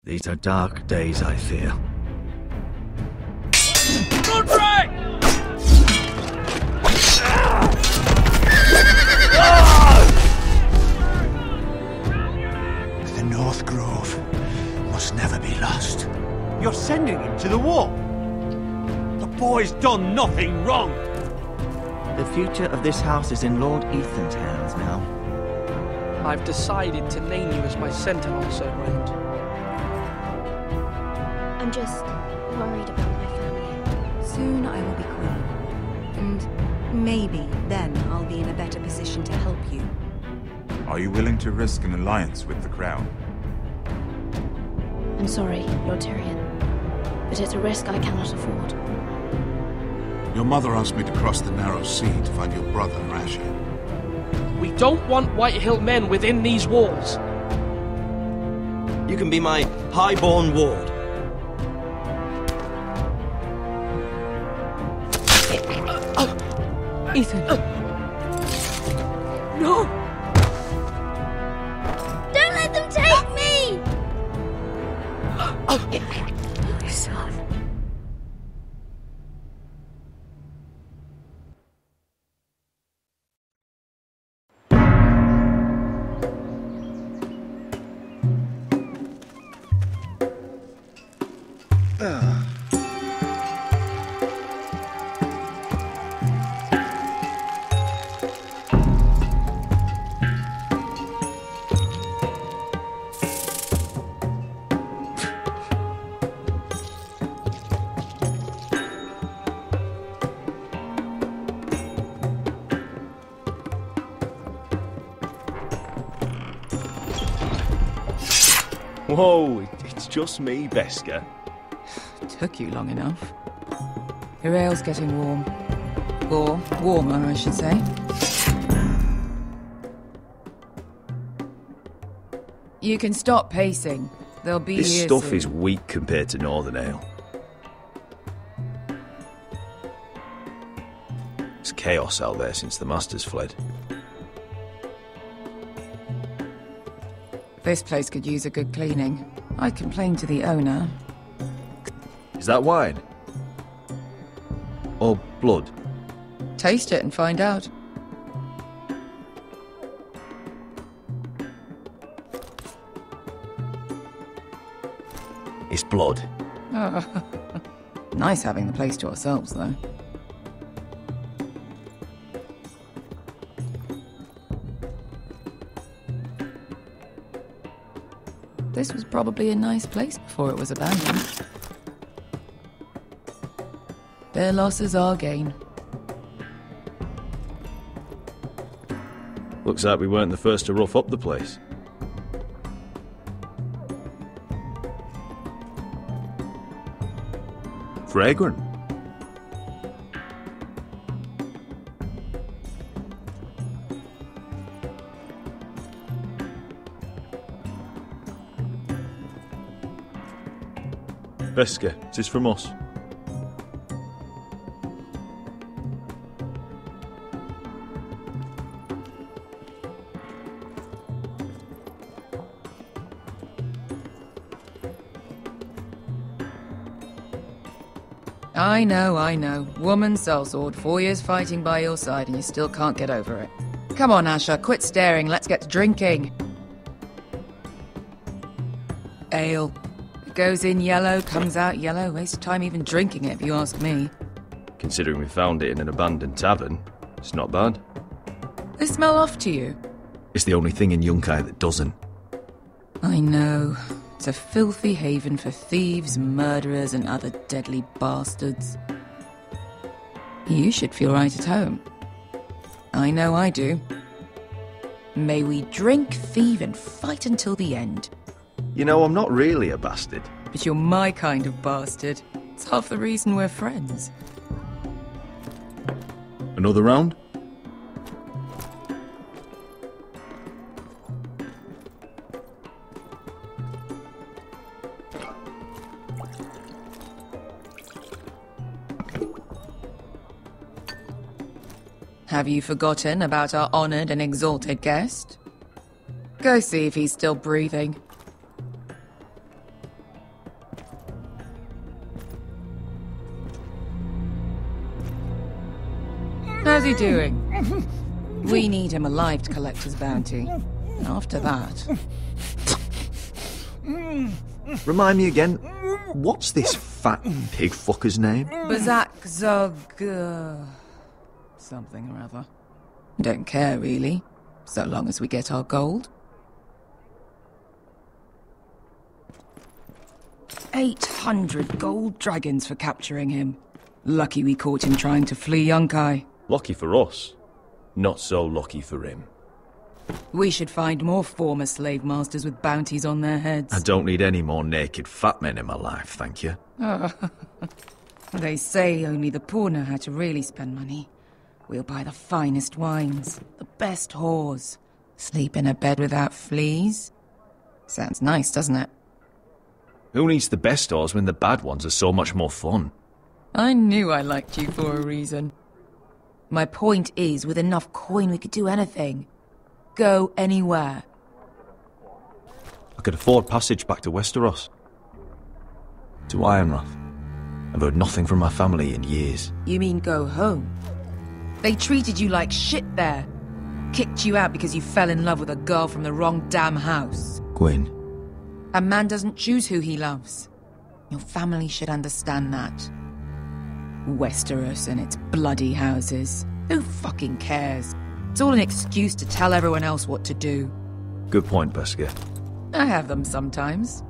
These are dark days, I fear. Roderick! The North Grove must never be lost. You're sending him to the war? The boy's done nothing wrong! The future of this house is in Lord Ethan's hands now. I've decided to name you as my sentinel, Sir Grant. I'm just worried about my family. Soon I will be queen. And maybe then I'll be in a better position to help you. Are you willing to risk an alliance with the Crown? I'm sorry, Lord Tyrion, but it's a risk I cannot afford. Your mother asked me to cross the narrow sea to find your brother, Asher. We don't want Whitehill men within these walls. You can be my highborn ward. Ethan. No! Don't let them take me! My son. Whoa, it's just me, Beskha. Took you long enough. Your ale's getting warm. Or warmer, I should say. You can stop pacing. They'll be This here stuff soon. is weak compared to Northern Ale. It's chaos out there since the Masters fled. This place could use a good cleaning. I complained to the owner. Is that wine? Or blood? Taste it and find out. It's blood. Nice having the place to ourselves, though. This was probably a nice place before it was abandoned. Their loss is our gain. Looks like we weren't the first to rough up the place. Fragrant. Beskha, this is from us. I know. Woman sellsword, 4 years fighting by your side and you still can't get over it. Come on, Asher, quit staring, let's get to drinking. Ale. It goes in yellow, comes out yellow. Waste of time even drinking it, if you ask me. Considering we found it in an abandoned tavern, it's not bad. They smell off to you. It's the only thing in Yunkai that doesn't. I know. It's a filthy haven for thieves, murderers, and other deadly bastards. You should feel right at home. I know I do. May we drink, thieve, and fight until the end. You know, I'm not really a bastard. But you're my kind of bastard. It's half the reason we're friends. Another round? Have you forgotten about our honoured and exalted guest? Go see if he's still breathing. How's he doing? We need him alive to collect his bounty. After that... Remind me again, what's this fat pig fucker's name? Bazak Zog... something or other. Don't care, really. So long as we get our gold. 800 gold dragons for capturing him. Lucky we caught him trying to flee Yunkai. Lucky for us. Not so lucky for him. We should find more former slave masters with bounties on their heads. I don't need any more naked fat men in my life, thank you. They say only the poor know how to really spend money. We'll buy the finest wines, the best whores, sleep in a bed without fleas. Sounds nice, doesn't it? Who needs the best stores when the bad ones are so much more fun? I knew I liked you for a reason. My point is, with enough coin we could do anything. Go anywhere. I could afford passage back to Westeros. To Ironrath. I've heard nothing from my family in years. You mean go home? They treated you like shit there. Kicked you out because you fell in love with a girl from the wrong damn house. Gwyn. A man doesn't choose who he loves. Your family should understand that. Westeros and its bloody houses. Who fucking cares? It's all an excuse to tell everyone else what to do. Good point, Beskha. I have them sometimes.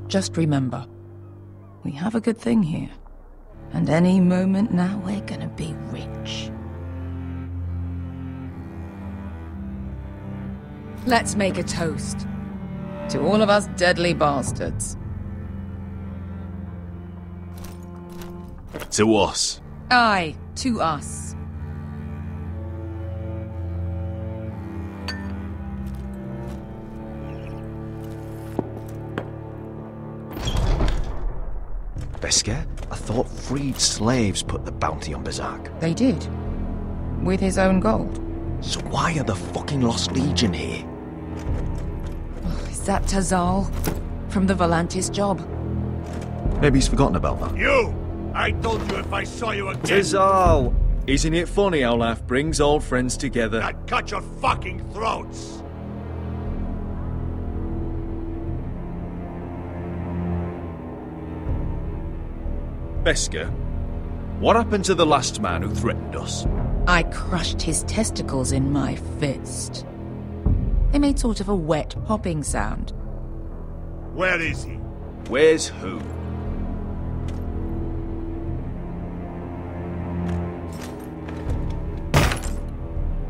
Just remember, we have a good thing here. And any moment now we're gonna be rich. Let's make a toast. To all of us deadly bastards. To us. Aye, to us. Beskha, I thought freed slaves put the bounty on Bazak. They did. With his own gold. So why are the fucking Lost Legion here? Is that Tazal? From the Volantis job? Maybe he's forgotten about that. You! I told you if I saw you again... Tazal! Isn't it funny how life brings old friends together? I'd cut your fucking throats! Beskha, what happened to the last man who threatened us? I crushed his testicles in my fist. They made sort of a wet popping sound. Where is he? Where's who?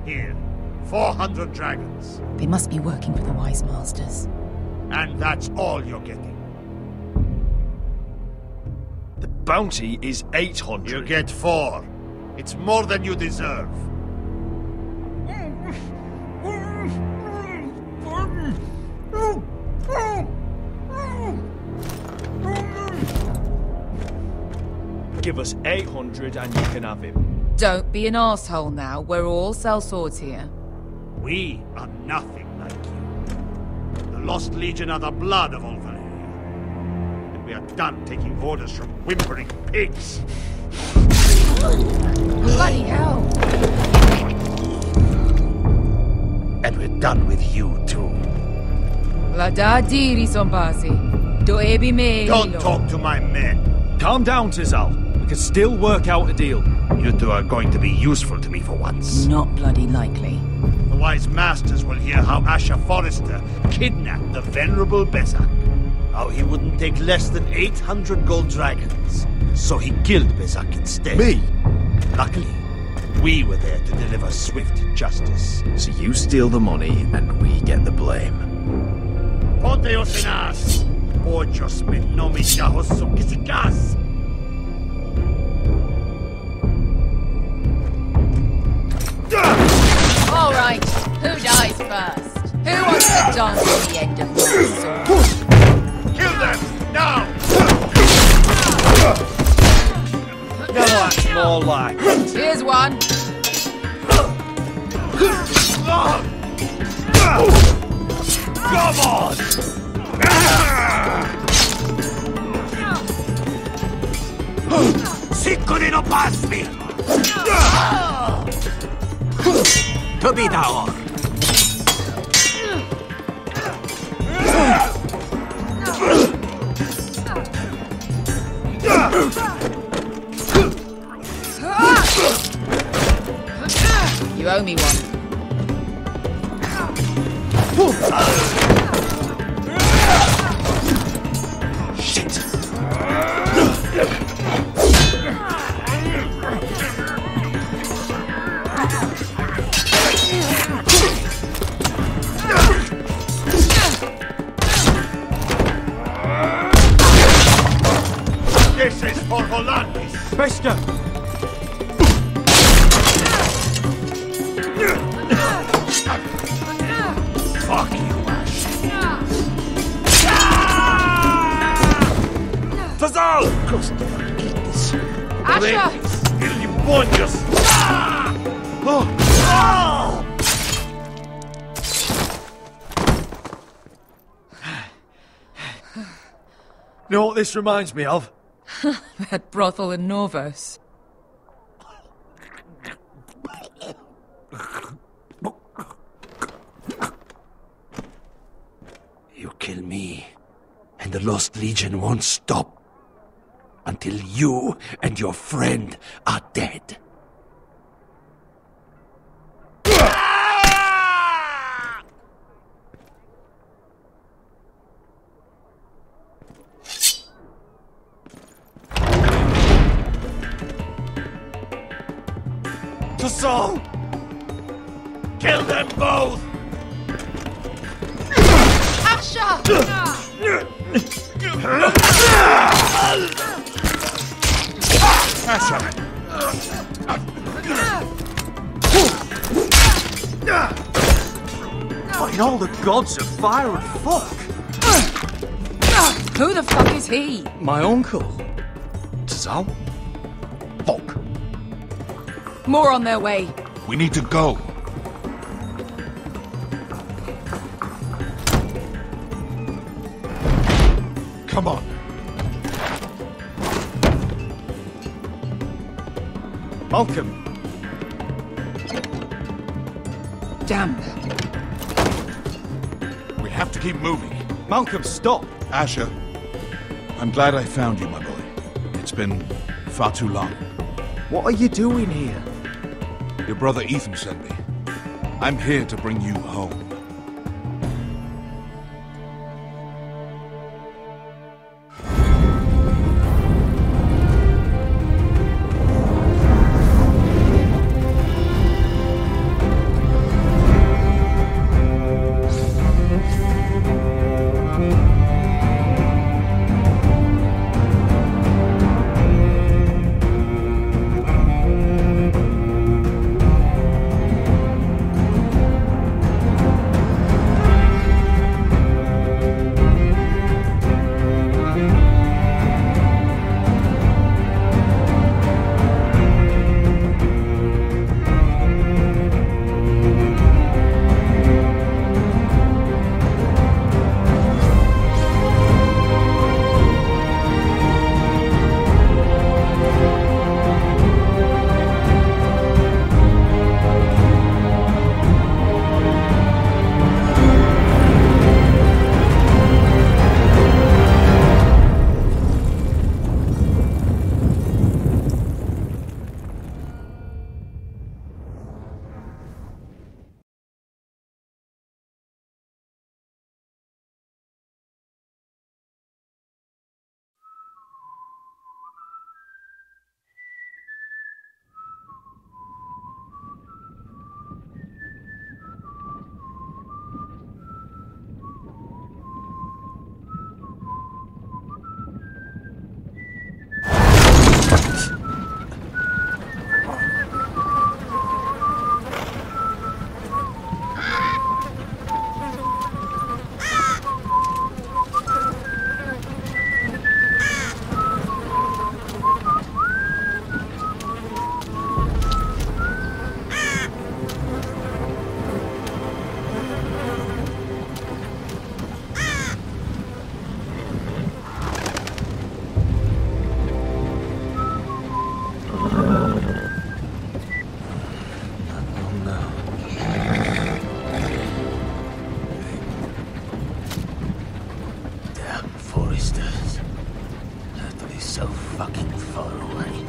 Here. 400 dragons. They must be working for the Wise Masters. And that's all you're getting. The bounty is 800. You get 4. It's more than you deserve. Give us 800 and you can have him. Don't be an asshole now. We're all sellswords here. We are nothing like you. The Lost Legion are the blood of all Valyria. And we are done taking orders from whimpering pigs. Bloody hell! And we're done with you, too. La diri sompasi. Do ebi me. Don't talk to my men. Calm down, Tazal. We can still work out a deal. You two are going to be useful to me for once. Not bloody likely. The Wise Masters will hear how Asher Forrester kidnapped the venerable Bezak. How he wouldn't take less than 800 gold dragons. So he killed Bezak instead. Me? Luckily, we were there to deliver swift justice. So you steal the money and we get the blame. Ponteos en as! Ojos me nomillajos sukisikas! All right, who dies first? Who wants to dance at the end of my sword? Kill them! Now! No, that's more like it. Here's one. Come on! Sicko di non passi! To be Daor. You owe me one. Shit! This is for Volantis. Bester! Fuck you, Ash. Fazal! Just forget this. Asher! Illimonious! You know what this reminds me of? That brothel in Norvos. You kill me, and the Lost Legion won't stop until you and your friend are dead. Fazal! Kill them both! By all the gods of fire and fuck! Who the fuck is he? My uncle. Fazal? Fuck. More on their way. We need to go. Come on. Malcolm. Damn. We have to keep moving. Malcolm, stop! Asher, I'm glad I found you, my boy. It's been far too long. What are you doing here? Your brother Ethan sent me. I'm here to bring you home. He's so fucking far away.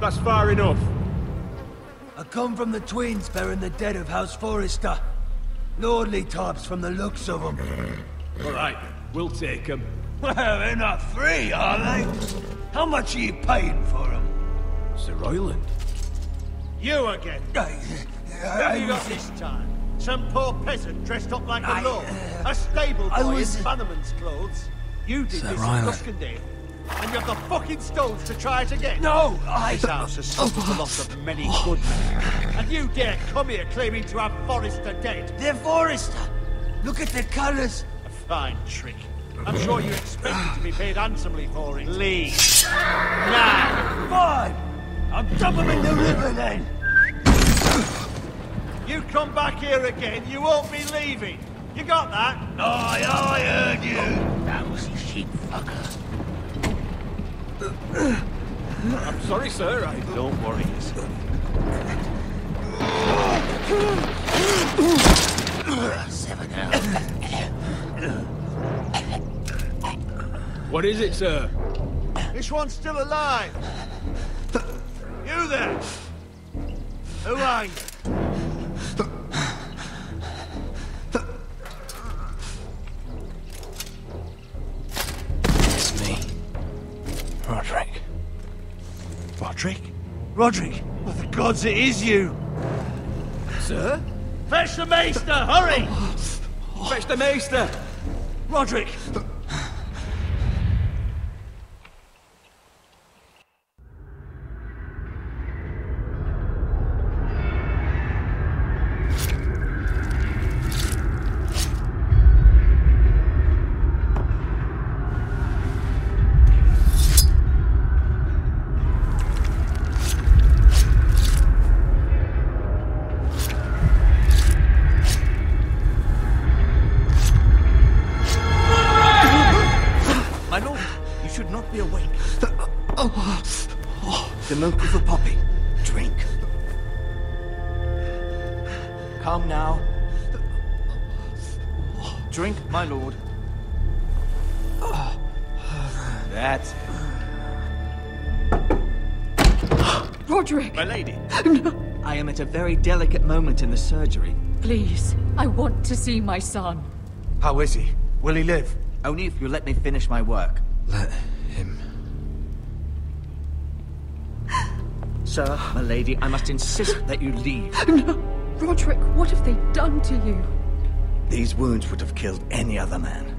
That's far enough. I come from the twins bearing the dead of House Forrester. Lordly types from the looks of them. All right, we'll take them. Well, they're not free, are they? How much are you paying for them? Sir Royland. You again. What have you got this time? Some poor peasant dressed up like a lord. A stable boy in Bannerman's clothes. You did this in Duskendale. And you have the fucking stones to try it again? No, This house has suffered the loss of many good men. And you dare come here claiming to have Forrester dead? They're Forrester. Look at the colours. A fine trick. I'm sure you expected to be paid handsomely for it. Leave. Now. Fine. I'll dump them in the river then. You come back here again, you won't be leaving. You got that? Aye, I heard you. Lousy sheep fucker. I'm sorry, sir. Don't worry yourself. What is it, sir? This one's still alive. You there? Who are you? It's me. Roderick. Roderick? Roderick? What the gods, it is you! Sir? Fetch the maester, hurry! Fetch the maester! Roderick! The milk of the poppy. Drink. Come now. Drink, my lord. That's Roderick! my lady. No. I am at a very delicate moment in the surgery. Please, I want to see my son. How is he? Will he live? Only if you let me finish my work. Let him. Sir, my lady, I must insist that you leave. No! Roderick, what have they done to you? These wounds would have killed any other man.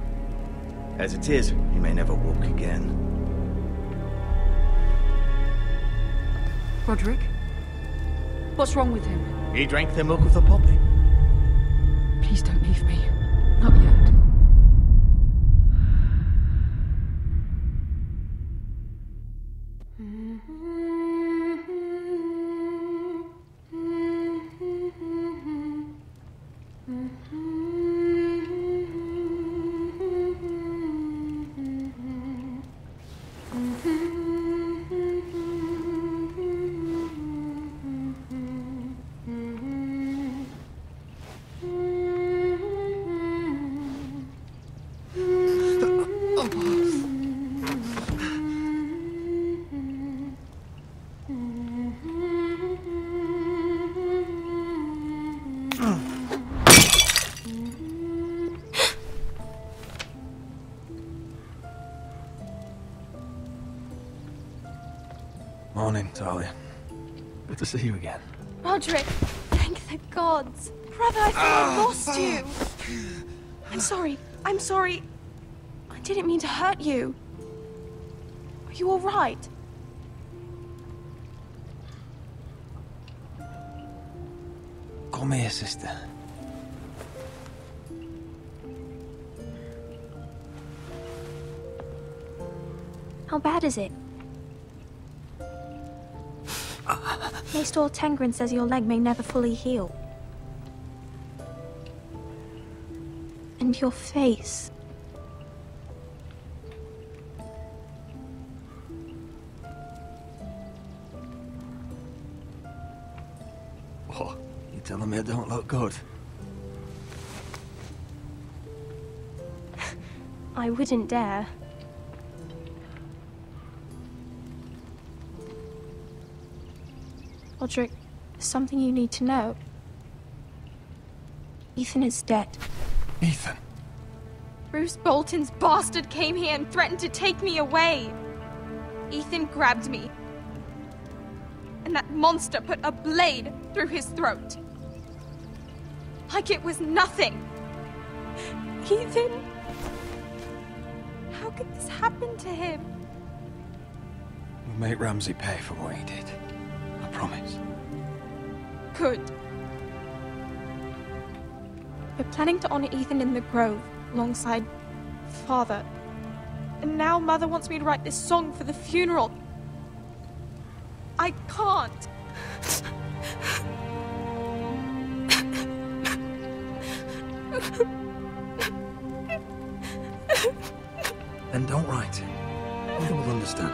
As it is, he may never walk again. Roderick? What's wrong with him? He drank the milk of the poppy. Please don't leave me. Not yet. Morning, Talia. Good to see you again. Roderick, thank the gods. Brother, I thought I lost you. I'm sorry. I didn't mean to hurt you. Are you all right? Come here, sister. How bad is it? Maester Tengrin says your leg may never fully heal. And your face. What? You telling me I don't look good? I wouldn't dare. Roderick, there's something you need to know. Ethan is dead. Ethan? Bruce Bolton's bastard came here and threatened to take me away. Ethan grabbed me. And that monster put a blade through his throat. Like it was nothing. Ethan? How could this happen to him? We'll make Ramsay pay for what he did. I promise. Good. We're planning to honor Ethan in the Grove, alongside Father. And now Mother wants me to write this song for the funeral. I can't. Then don't write it. Mother will understand.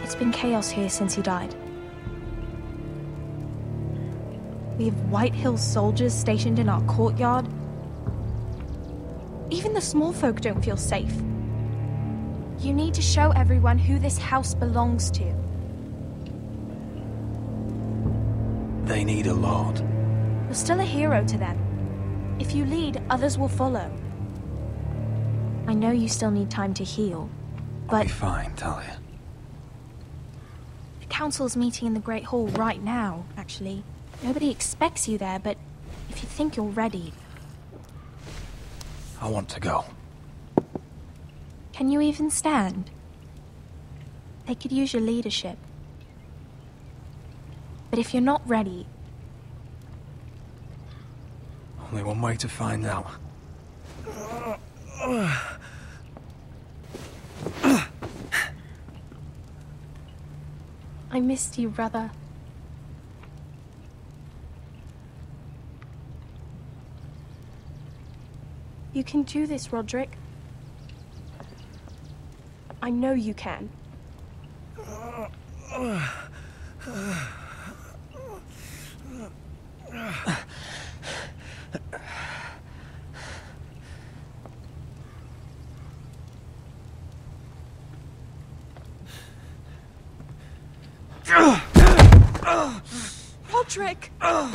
It's been chaos here since he died. We have White Hill soldiers stationed in our courtyard. Even the small folk don't feel safe. You need to show everyone who this house belongs to. They need a lord. You're still a hero to them. If you lead, others will follow. I know you still need time to heal, but... I'll be fine, Talia. The council's meeting in the Great Hall right now, actually. Nobody expects you there, but if you think you're ready... I want to go. Can you even stand? They could use your leadership. But if you're not ready... Only one way to find out. I missed you, brother. You can do this, Roderick. I know you can. Roderick! I'm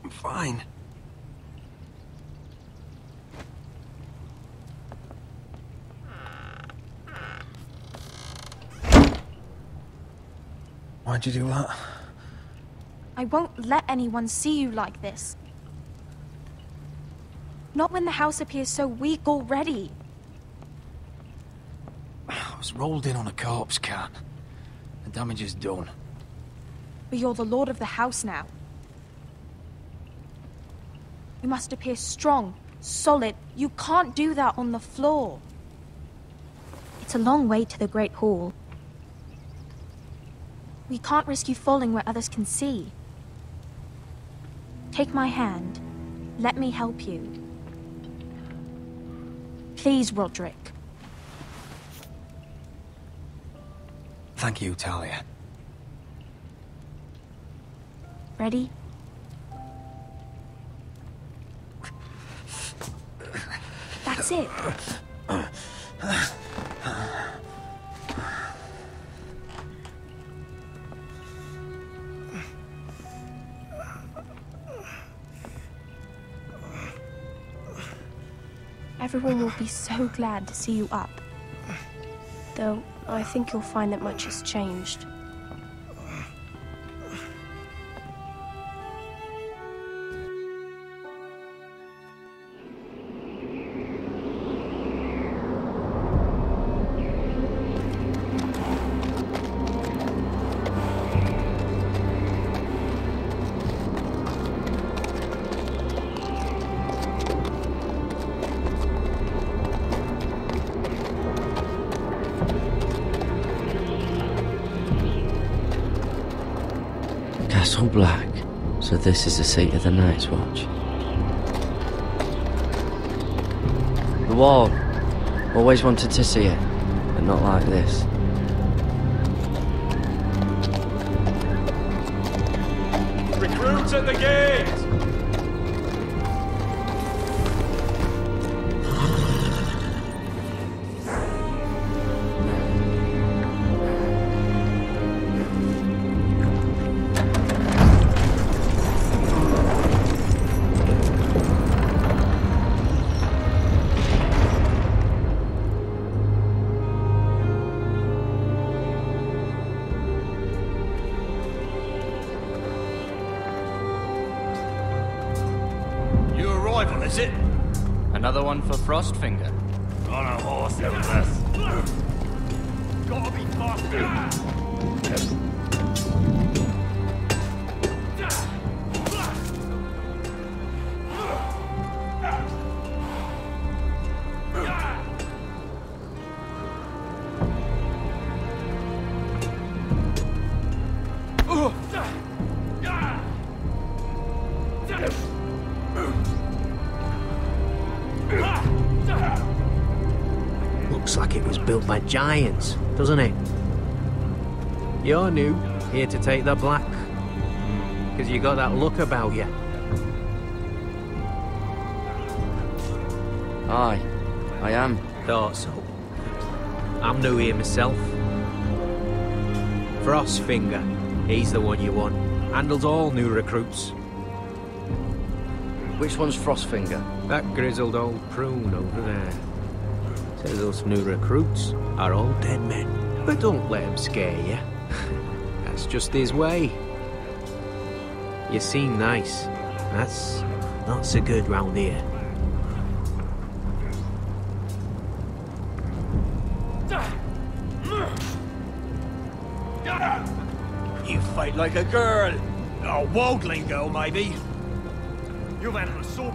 fine. Why'd you do that? I won't let anyone see you like this. Not when the house appears so weak already. I was rolled in on a corpse cart. The damage is done. But you're the lord of the house now. You must appear strong, solid. You can't do that on the floor. It's a long way to the Great Hall. We can't risk you falling where others can see. Take my hand. Let me help you. Please, Roderick. Thank you, Talia. Ready? That's it. Everyone will be so glad to see you up. Though, I think you'll find that much has changed. Castle Black. So this is the seat of the Night's Watch. The wall. Always wanted to see it, but not like this. Recruits at the gate! Is it? Another one for Frostfinger. On a horse, no less. Gotta be faster. Looks like it was built by giants, doesn't it? You're new, here to take the black. Because you got that look about you. Aye, I am. Thought so. I'm new here myself. Frostfinger, he's the one you want. Handles all new recruits. Which one's Frostfinger? That grizzled old prune over there. Says us new recruits are all dead men. But don't let him scare you. That's just his way. You seem nice. That's not so good round here. You fight like a girl. A worldling girl, maybe. You've had a sword.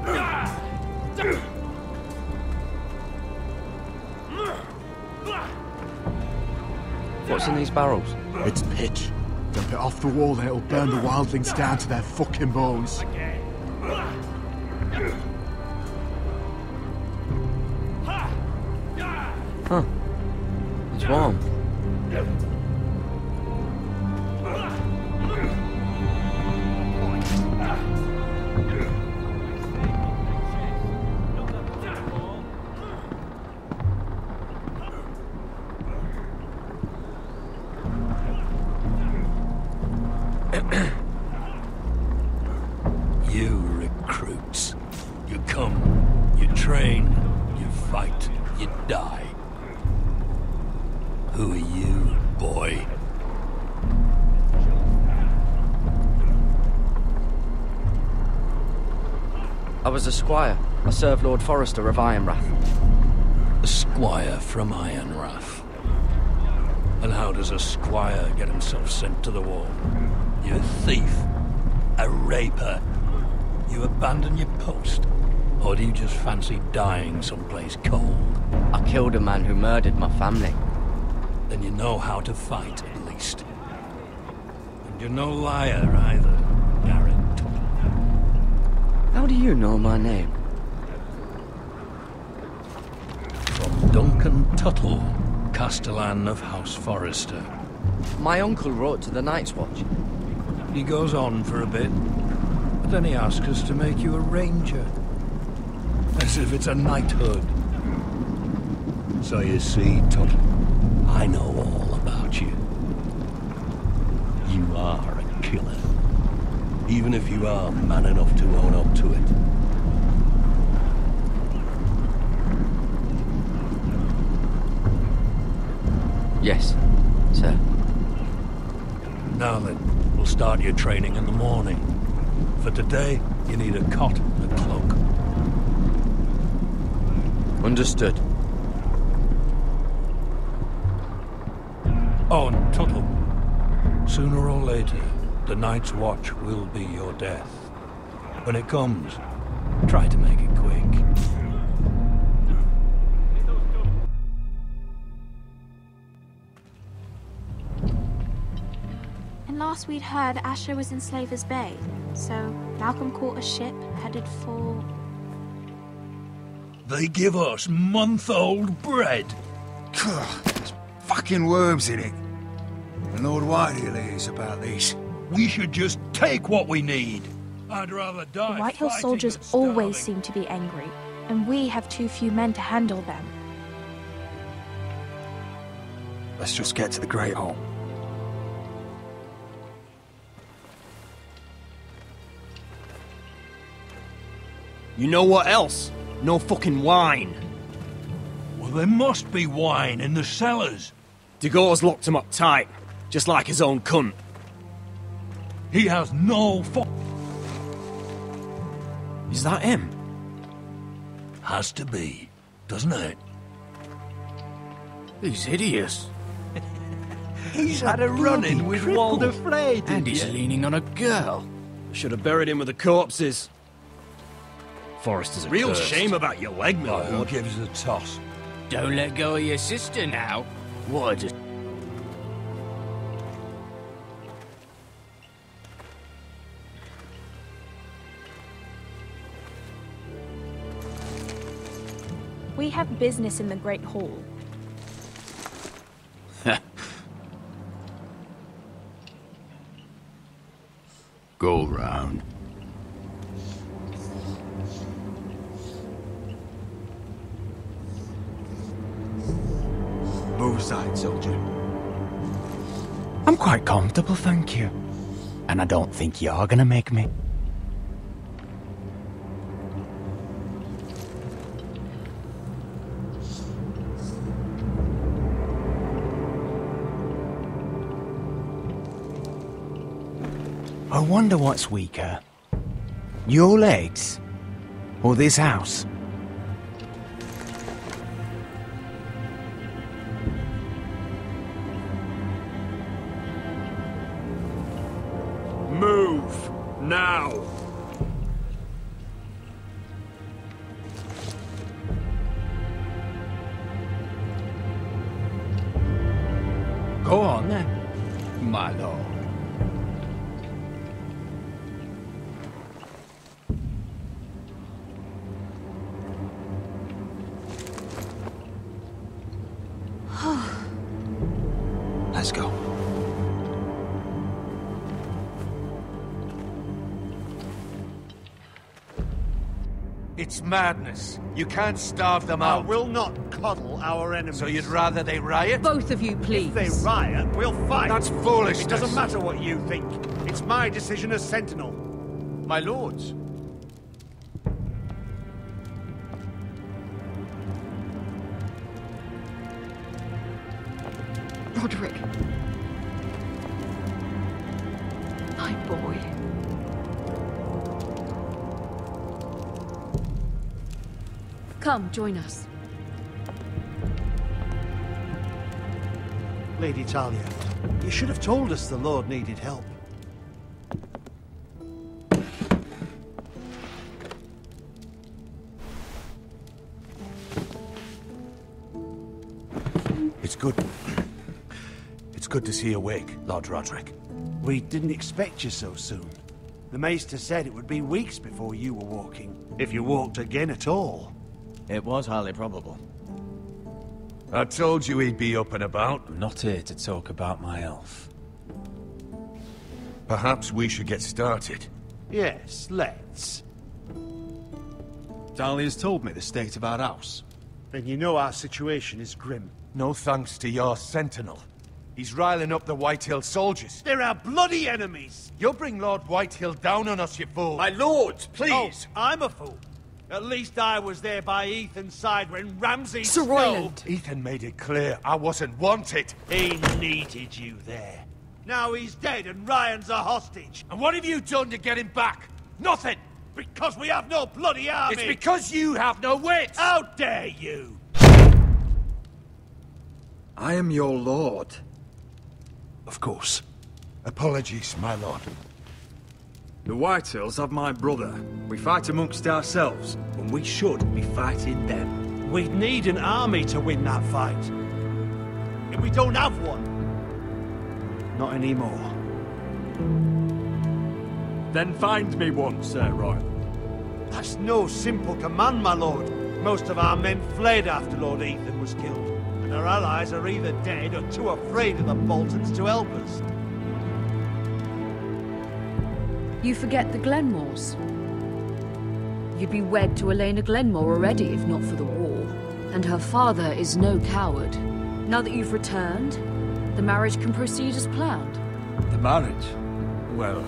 What's in these barrels? It's pitch. Dump it off the wall and it'll burn the wildlings down to their fucking bones. Huh. It's warm. You recruits. You come, you train, you fight, you die. Who are you, boy? I was a squire. I served Lord Forrester of Ironrath. A squire from Ironrath. And how does a squire get himself sent to the wall? You a thief? A raper? You abandon your post? Or do you just fancy dying someplace cold? I killed a man who murdered my family. Then you know how to fight, at least. And you're no liar, either, Garrett. How do you know my name? From Duncan Tuttle, Castellan of House Forrester. My uncle wrote to the Night's Watch. He goes on for a bit, but then he asks us to make you a ranger. As if it's a knighthood. So you see, Tuttle, I know all about you. You are a killer. Even if you are man enough to own up to it. Yes, sir. Now then, we'll start your training in the morning. For today, you need a cot and a cloak. Understood. Oh, and Tuttle, sooner or later, the Night's Watch will be your death. When it comes, try to make it quick. last we'd heard, Asher was in Slaver's Bay, so Malcolm caught a ship headed for... They give us month-old bread. There's fucking worms in it. And Lord Whitehill is about this. We should just take what we need. I'd rather die. The Whitehill soldiers always seem to be angry, and we have too few men to handle them. Let's just get to the Great Hall. You know what else? No fucking wine. Well, there must be wine in the cellars. Dagor's locked him up tight, just like his own cunt. He has no Is that him? Has to be, doesn't it? He's hideous. He's had a run-in with Walder Frey, and he's leaning on a girl. Should have buried him with the corpses. Forrester's a Real cursed. shame about your leg, my Who lord. gives a toss? Don't let go of your sister now. What a... We have business in the Great Hall. Go round. Move aside, soldier. I'm quite comfortable, thank you. And I don't think you're gonna make me. I wonder what's weaker. Your legs? Or this house? Move! Now! Go on then, my lord. Let's go. It's madness. You can't starve them out. I will not coddle our enemies. So you'd rather they riot? Both of you, please. If they riot, we'll fight. That's foolishness. It doesn't matter what you think. It's my decision as Sentinel. My lords. Roderick. My boy. Come, join us. Lady Talia, you should have told us the Lord needed help. It's good. It's good to see you awake, Lord Roderick. We didn't expect you so soon. The Maester said it would be weeks before you were walking, if you walked again at all. It was highly probable. I told you he'd be up and about. I'm not here to talk about my elf. Perhaps we should get started. Yes, let's. Talia's told me the state of our house. Then you know our situation is grim. No thanks to your sentinel. He's riling up the Whitehill soldiers. They're our bloody enemies! You'll bring Lord Whitehill down on us, you fool! My lords, please! Oh, I'm a fool. At least I was there by Ethan's side when Ramsay Sir Royland! Ethan made it clear I wasn't wanted. He needed you there. Now he's dead and Ryan's a hostage. And what have you done to get him back? Nothing! Because we have no bloody army! It's because you have no wits! How dare you! I am your lord. Of course. Apologies, my lord. The Whitehills have my brother. We fight amongst ourselves, when we should be fighting them. We'd need an army to win that fight. And we don't have one. Not anymore. Then find me one, Sir Royal. That's no simple command, my lord. Most of our men fled after Lord Ethan was killed, and our allies are either dead or too afraid of the Boltons to help us. You forget the Glenmores. You'd be wed to Elena Glenmore already if not for the war. And her father is no coward. Now that you've returned, the marriage can proceed as planned. The marriage? Well,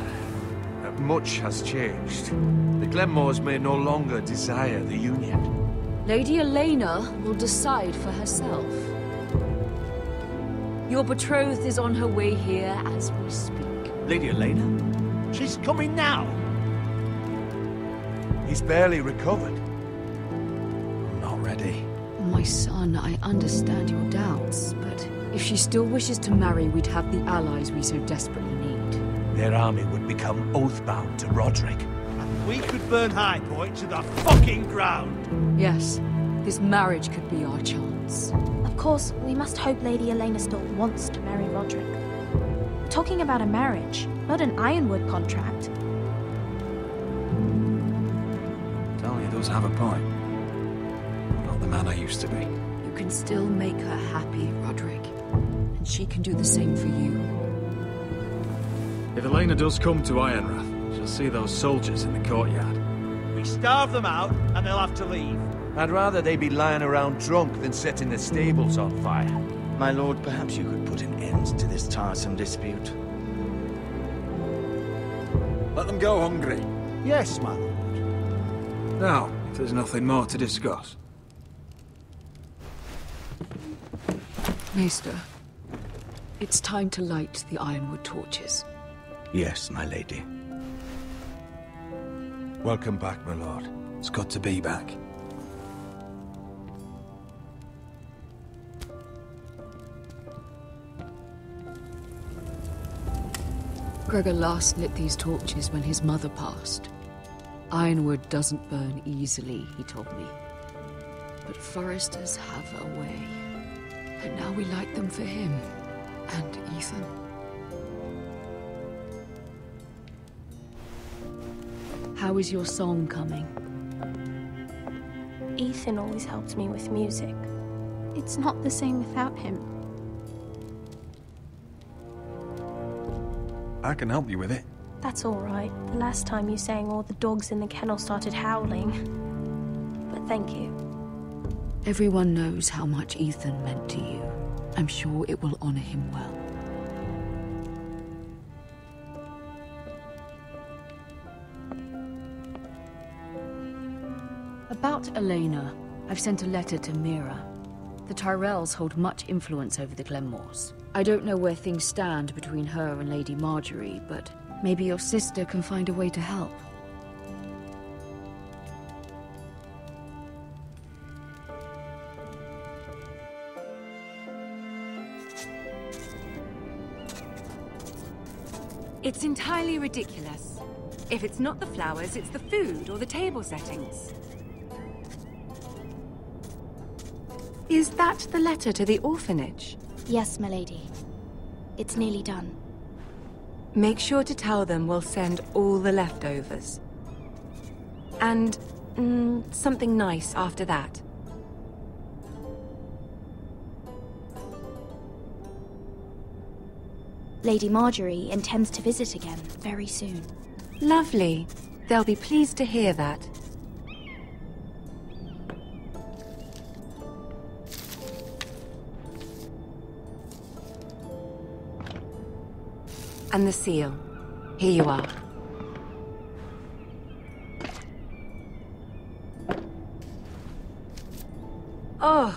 much has changed. The Glenmores may no longer desire the union. Lady Elena will decide for herself. Your betrothed is on her way here as we speak. Lady Elena? She's coming now. He's barely recovered. I'm not ready. My son, I understand your doubts, but if she still wishes to marry, we'd have the allies we so desperately need. Their army would become oath-bound to Roderick. And we could burn High Point to the fucking ground. Yes, this marriage could be our chance. Of course, we must hope Lady Elena still wants to marry Roderick. We're talking about a marriage, not an Ironwood contract. Talia does have a point. I'm not the man I used to be. You can still make her happy, Roderick. And she can do the same for you. If Elena does come to Ironrath, she'll see those soldiers in the courtyard. We starve them out, and they'll have to leave. I'd rather they be lying around drunk than setting the stables on fire. My lord, perhaps you could put an end to this tiresome dispute. Let them go hungry. Yes, my lord. Now, if there's nothing more to discuss. Maester, it's time to light the Ironwood torches. Yes, my lady. Welcome back, my lord. It's good to be back. Gregor last lit these torches when his mother passed. Ironwood doesn't burn easily, he told me. But foresters have a way. And now we light them for him. And Ethan. How is your song coming? Ethan always helped me with music. It's not the same without him. I can help you with it. That's all right. The last time you sang, all the dogs in the kennel started howling. But thank you. Everyone knows how much Ethan meant to you. I'm sure it will honor him well. About Elena, I've sent a letter to Mira. The Tyrells hold much influence over the Glenmores. I don't know where things stand between her and Lady Marjorie, but maybe your sister can find a way to help. It's entirely ridiculous. If it's not the flowers, it's the food or the table settings. Is that the letter to the orphanage? Yes, my lady. It's nearly done. Make sure to tell them we'll send all the leftovers. And something nice after that. Lady Marjorie intends to visit again very soon. Lovely. They'll be pleased to hear that. And the seal. Here you are. Oh,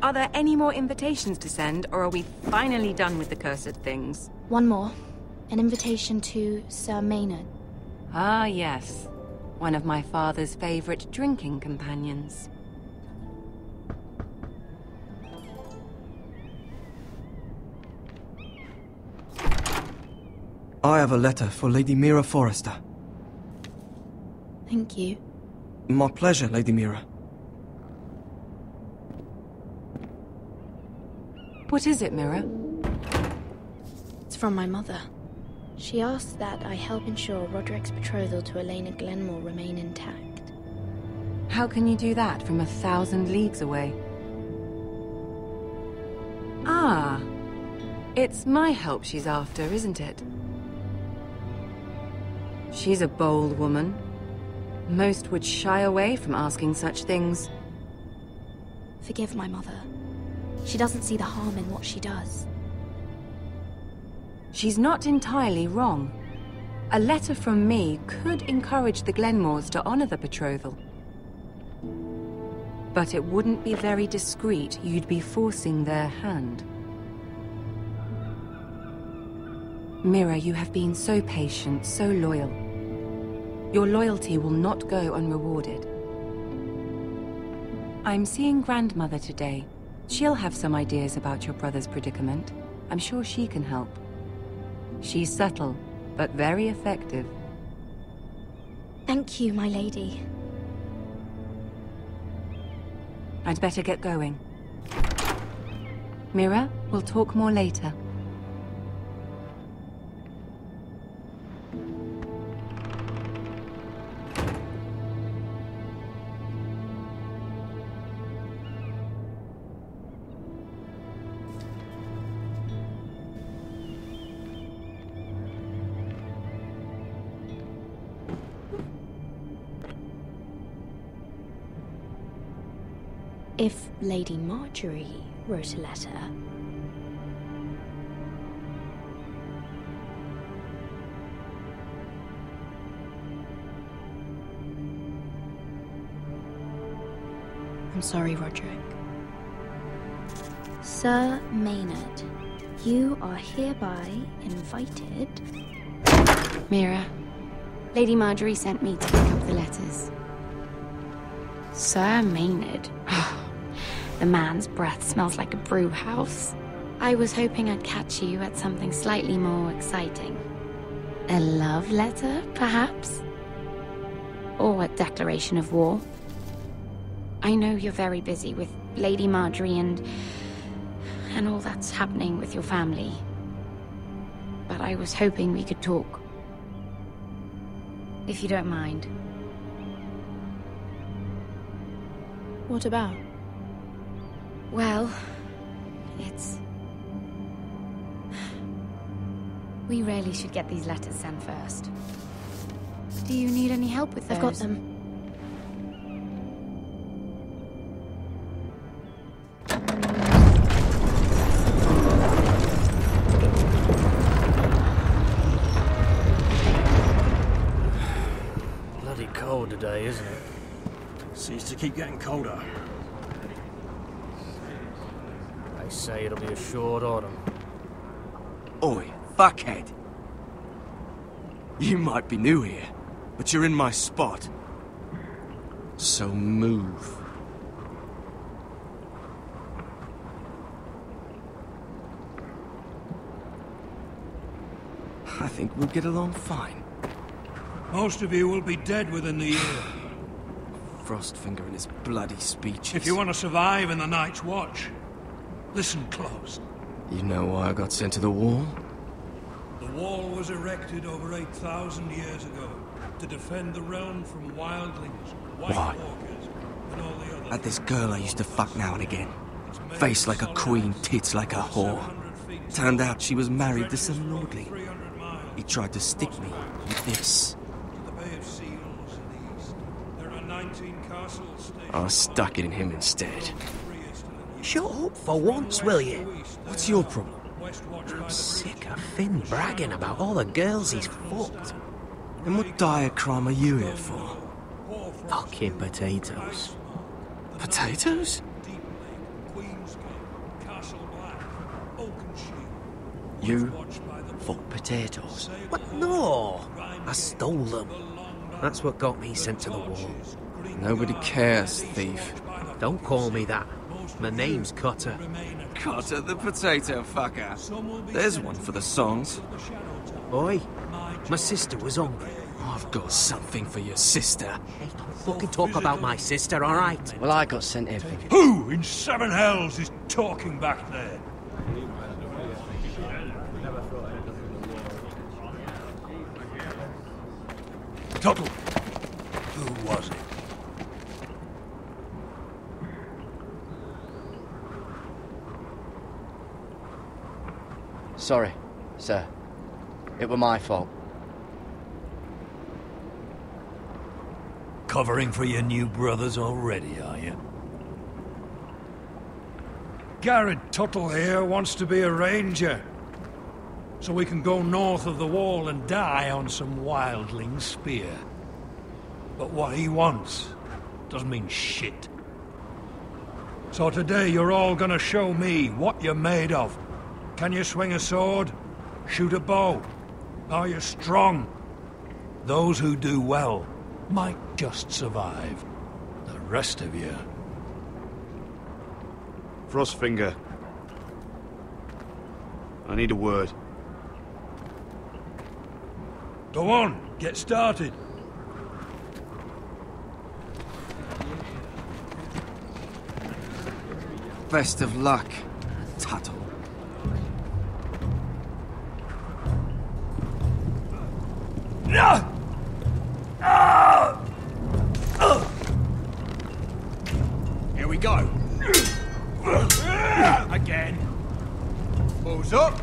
are there any more invitations to send, or are we finally done with the cursed things? One more. An invitation to Sir Maynard. Ah, yes. One of my father's favorite drinking companions. I have a letter for Lady Mira Forrester. Thank you. My pleasure, Lady Mira. What is it, Mira? It's from my mother. She asked that I help ensure Roderick's betrothal to Elena Glenmore remain intact. How can you do that from 1,000 leagues away? Ah, it's my help she's after, isn't it? She's a bold woman. Most would shy away from asking such things. Forgive my mother. She doesn't see the harm in what she does. She's not entirely wrong. A letter from me could encourage the Glenmores to honor the betrothal. But it wouldn't be very discreet. You'd be forcing their hand. Mira, you have been so patient, so loyal. Your loyalty will not go unrewarded. I'm seeing Grandmother today. She'll have some ideas about your brother's predicament. I'm sure she can help. She's subtle, but very effective. Thank you, my lady. I'd better get going. Mira, we'll talk more later. If Lady Marjorie wrote a letter... I'm sorry, Roderick. Sir Maynard, you are hereby invited... Mira, Lady Marjorie sent me to pick up the letters. Sir Maynard? The man's breath smells like a brew house. I was hoping I'd catch you at something slightly more exciting. A love letter, perhaps? Or a declaration of war? I know you're very busy with Lady Marjorie and all that's happening with your family. But I was hoping we could talk. If you don't mind. What about? Well, it's... We really should get these letters sent first. Do you need any help with those? I've got them. Bloody cold today, isn't it? Seems to keep getting colder. They say it'll be a short autumn. Oi, fuckhead. You might be new here, but you're in my spot. So move. I think we'll get along fine. Most of you will be dead within the year. Frostfinger and his bloody speeches. If you want to survive in the Night's Watch, listen close. You know why I got sent to the wall? The wall was erected over 8,000 years ago to defend the realm from wildlings, white walkers, and all the other... Had this girl I used to fuck now and again. Face like a queen, tits like a whore. Turned out she was married to some lordling. He tried to stick me with this. I stuck it in him instead. Shut up for once, will you? What's your problem? I'm sick of Finn bragging about all the girls he's fucked. And what dire crime are you here for? Fucking potatoes. Potatoes? You fuck potatoes? What? No! I stole them. That's what got me sent to the wall. Nobody cares, thief. Don't call me that. My name's Cutter. Cutter the potato fucker. There's one for the songs. Oi, my sister was hungry. I've got something for your sister. Hey, don't fucking talk about my sister, alright? Well, I got sent here. Who in seven hells is talking back there? Tuttle, who was it? Sorry, sir. It were my fault. Covering for your new brothers already, are you? Garrett Tuttle here wants to be a ranger. So we can go north of the wall and die on some wildling spear. But what he wants doesn't mean shit. So today you're all gonna show me what you're made of. Can you swing a sword? Shoot a bow? Are you strong? Those who do well might just survive. The rest of you... Frostfinger. I need a word. Go on, get started. Best of luck, Tuttle. No! Here we go. Again. Balls up.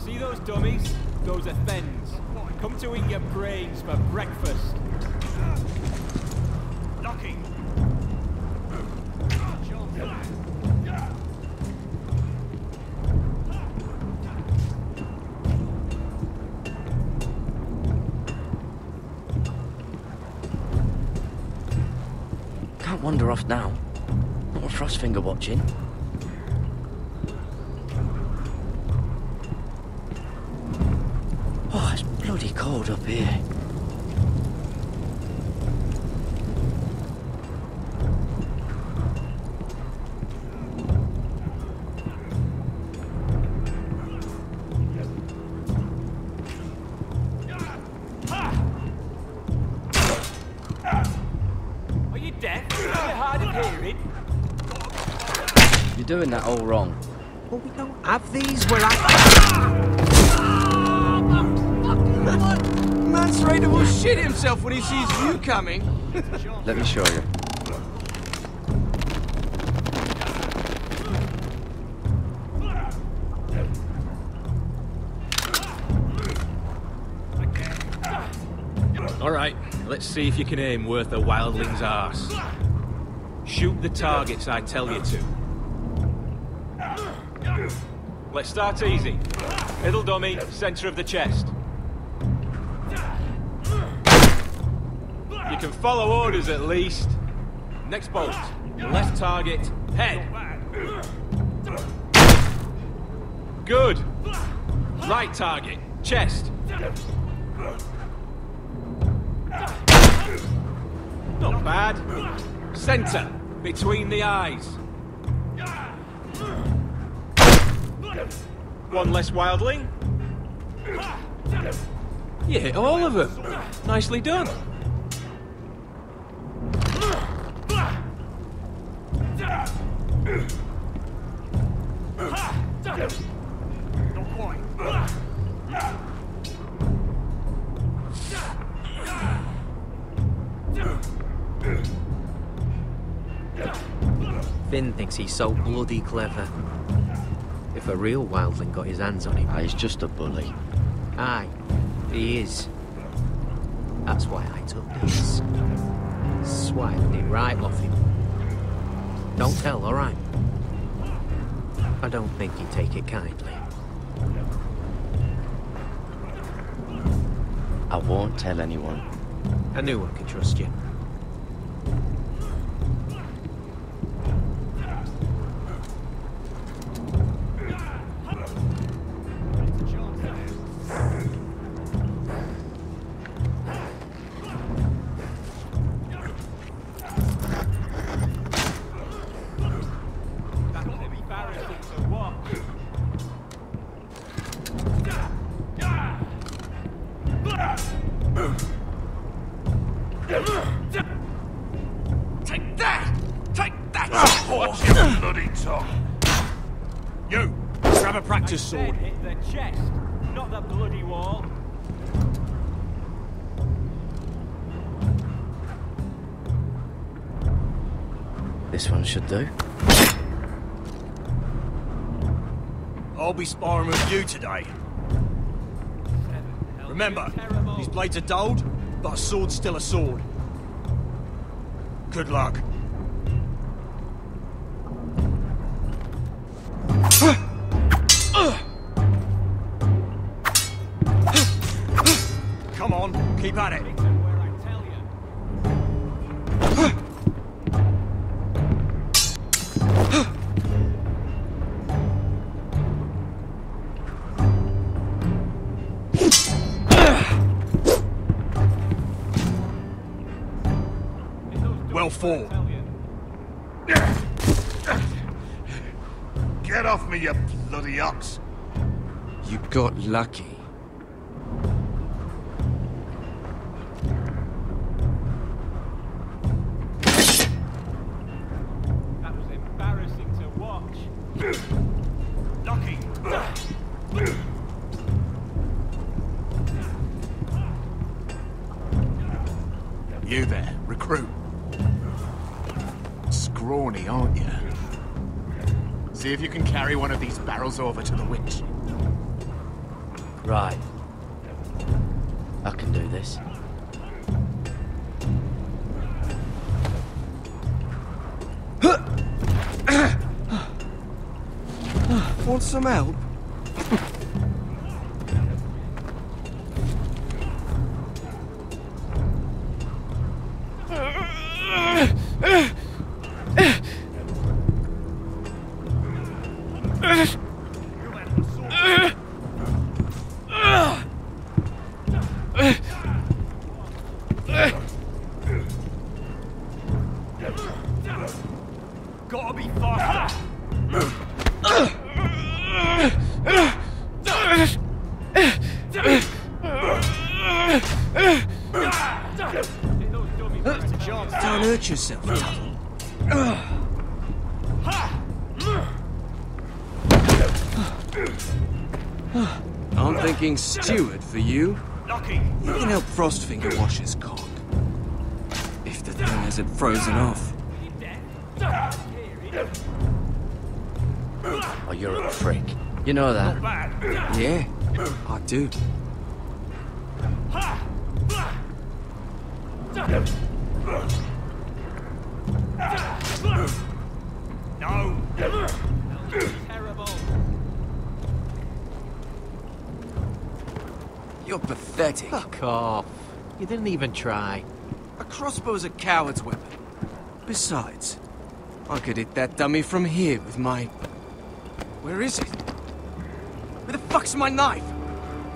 See those dummies? Those are Thens. Come to eat your brains for breakfast. Knocking. Can't wander off now. Not with Frostfinger watching. Oh, it's bloody cold up here. Are you deaf? Is it hard of hearing? You're doing that all wrong. Well, we don't have these. We're Mance Raider will shit himself when he sees you coming. Let me show you. All right, let's see if you can aim worth a wildling's arse. Shoot the targets I tell you to. Let's start easy. Middle dummy, center of the chest. You can follow orders at least. Next bolt. Left target, head. Good. Right target, chest. Not bad. Center, between the eyes. One less wildling. You hit all of them. Nicely done. Finn thinks he's so bloody clever. If a real wildling got his hands on him... He's just a bully. Aye, he is. That's why I took this. Swiped it right off him. Don't tell, alright? I don't think he'd take it kindly. I won't tell anyone. I knew I could trust you. Take that! Take that! Watch your bloody tongue! You! Grab a practice sword. Hit the chest, not the bloody wall. This one should do. I'll be sparring with you today. Remember, these blades are dulled, but a sword's still a sword. Good luck. Come on, keep at it. Well fought. Get off me, you bloody ox! You got lucky. That was embarrassing to watch. Lucky. You there, recruit. Scrawny, aren't you? See if you can carry one of these barrels over to the witch. Right. I can do this. Want some help? Gotta be faster. Don't hurt yourself, Tuttle. I'm thinking steward for you. Lucky. You can help Frostfinger wash his cock. If the thing hasn't frozen off. Oh, you're a prick. You know that. Yeah, I do. No. Terrible. You're pathetic. Fuck off. You didn't even try. A crossbow's a coward's weapon. Besides, I could hit that dummy from here with my... Where is it? Where the fuck's my knife?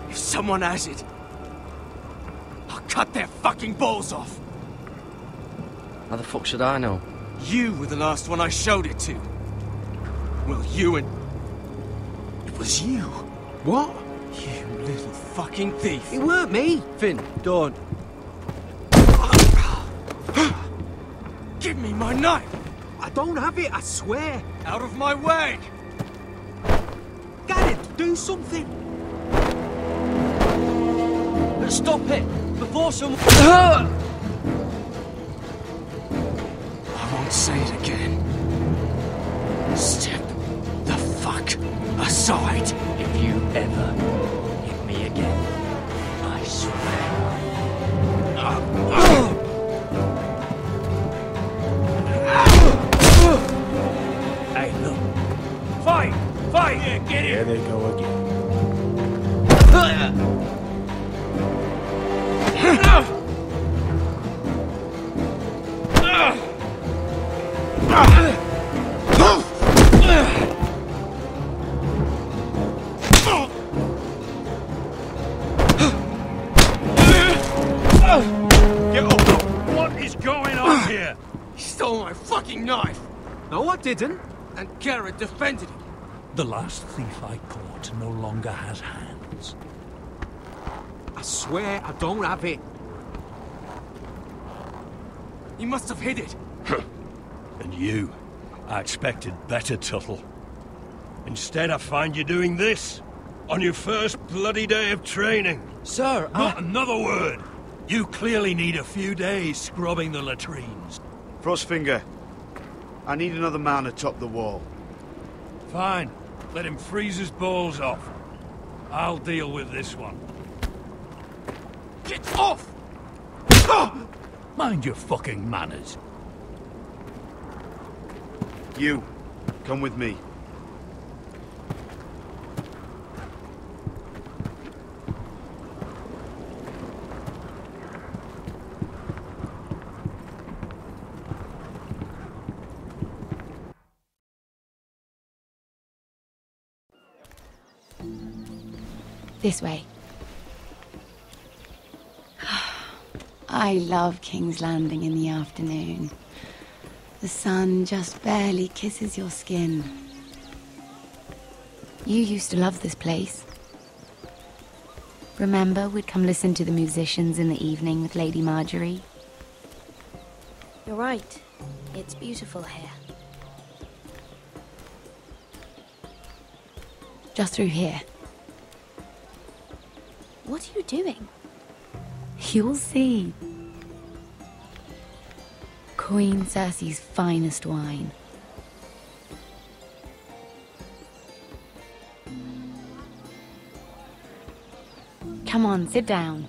If someone has it, I'll cut their fucking balls off. How the fuck should I know? You were the last one I showed it to. Well, you and... It was you. What? You little fucking thief. It weren't me. Finn, don't. Give me my knife! I don't have it, I swear. Out of my way! Garrett, do something. Stop it! Before someone... I won't say it again. Step the fuck aside. If you ever hit me again, I swear. Hey, look. Fight! Fight! Yeah, get it! There they go again. Get up! What is going on here? He stole my fucking knife! No, I didn't. And Garrett defended it. The last thief I caught no longer has hands. I swear I don't have it. You must have hid it. And you? I expected better, Tuttle. Instead, I find you doing this on your first bloody day of training. Sir, Not another word! You clearly need a few days scrubbing the latrines. Frostfinger, I need another man atop the wall. Fine. Let him freeze his balls off. I'll deal with this one. Get off! Mind your fucking manners. You, come with me. This way. I love King's Landing in the afternoon. The sun just barely kisses your skin. You used to love this place. Remember, we'd come listen to the musicians in the evening with Lady Marjorie? You're right. It's beautiful here. Just through here. What are you doing? You'll see. Queen Cersei's finest wine. Come on, sit down.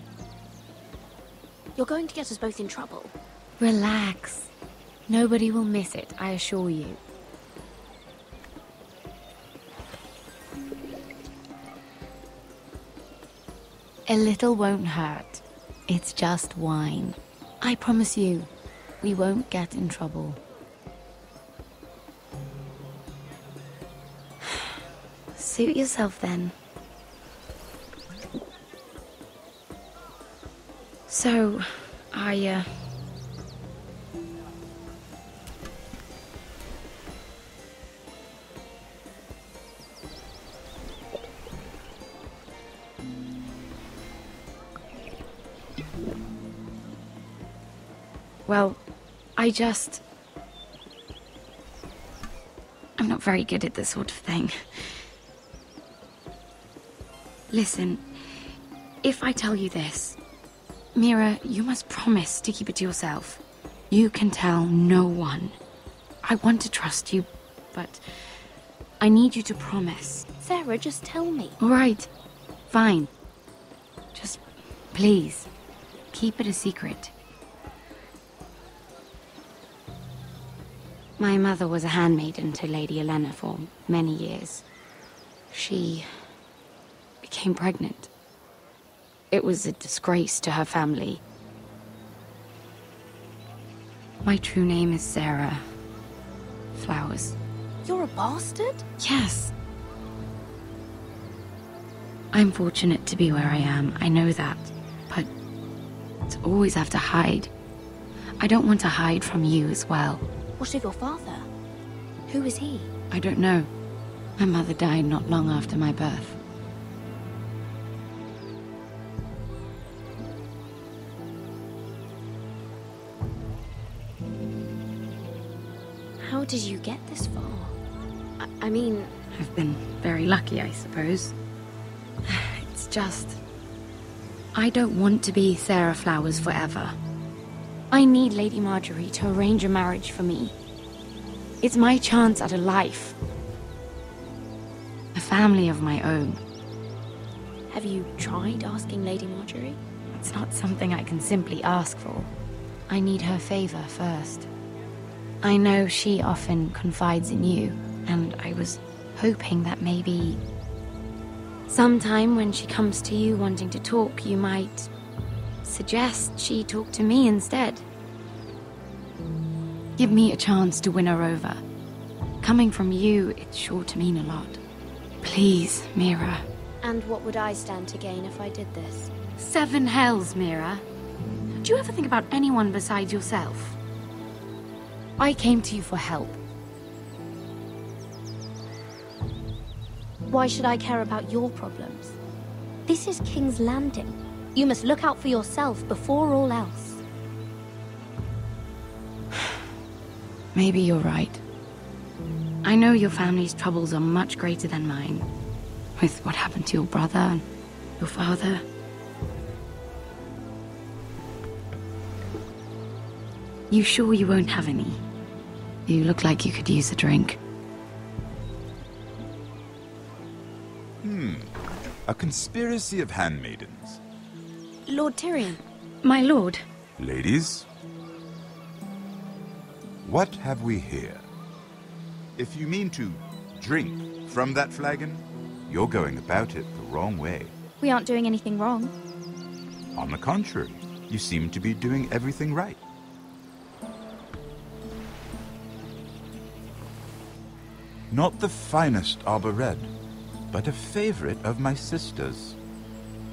You're going to get us both in trouble. Relax. Nobody will miss it, I assure you. A little won't hurt. It's just wine. I promise you, we won't get in trouble. Suit yourself then. So, well, I'm not very good at this sort of thing. Listen, if I tell you this, Mira, you must promise to keep it to yourself. You can tell no one. I want to trust you, but I need you to promise. Sarah, just tell me. All right, fine. Just, please, keep it a secret. My mother was a handmaiden to Lady Olenna for many years. She became pregnant. It was a disgrace to her family. My true name is Sarah Flowers. You're a bastard? Yes. I'm fortunate to be where I am, I know that. But to always have to hide. I don't want to hide from you as well. What of your father? Who is he? I don't know. My mother died not long after my birth. How did you get this far? I mean... I've been very lucky, I suppose. It's just... I don't want to be Sarah Flowers forever. I need Lady Marjorie to arrange a marriage for me. It's my chance at a life. A family of my own. Have you tried asking Lady Marjorie? It's not something I can simply ask for. I need her favor first. I know she often confides in you, and I was hoping that maybe... sometime when she comes to you wanting to talk, you might... suggest she talk to me instead. Give me a chance to win her over. Coming from you, it's sure to mean a lot. Please, Mira. And what would I stand to gain if I did this? 7 hells, Mira. Do you ever think about anyone besides yourself? I came to you for help. Why should I care about your problems? This is King's Landing. You must look out for yourself before all else. Maybe you're right. I know your family's troubles are much greater than mine. With what happened to your brother and your father. You sure you won't have any? You look like you could use a drink. A conspiracy of handmaidens. Lord Tyrion. My lord. Ladies, what have we here? If you mean to drink from that flagon, you're going about it the wrong way. We aren't doing anything wrong. On the contrary, you seem to be doing everything right. Not the finest Arbor Red, but a favorite of my sister's.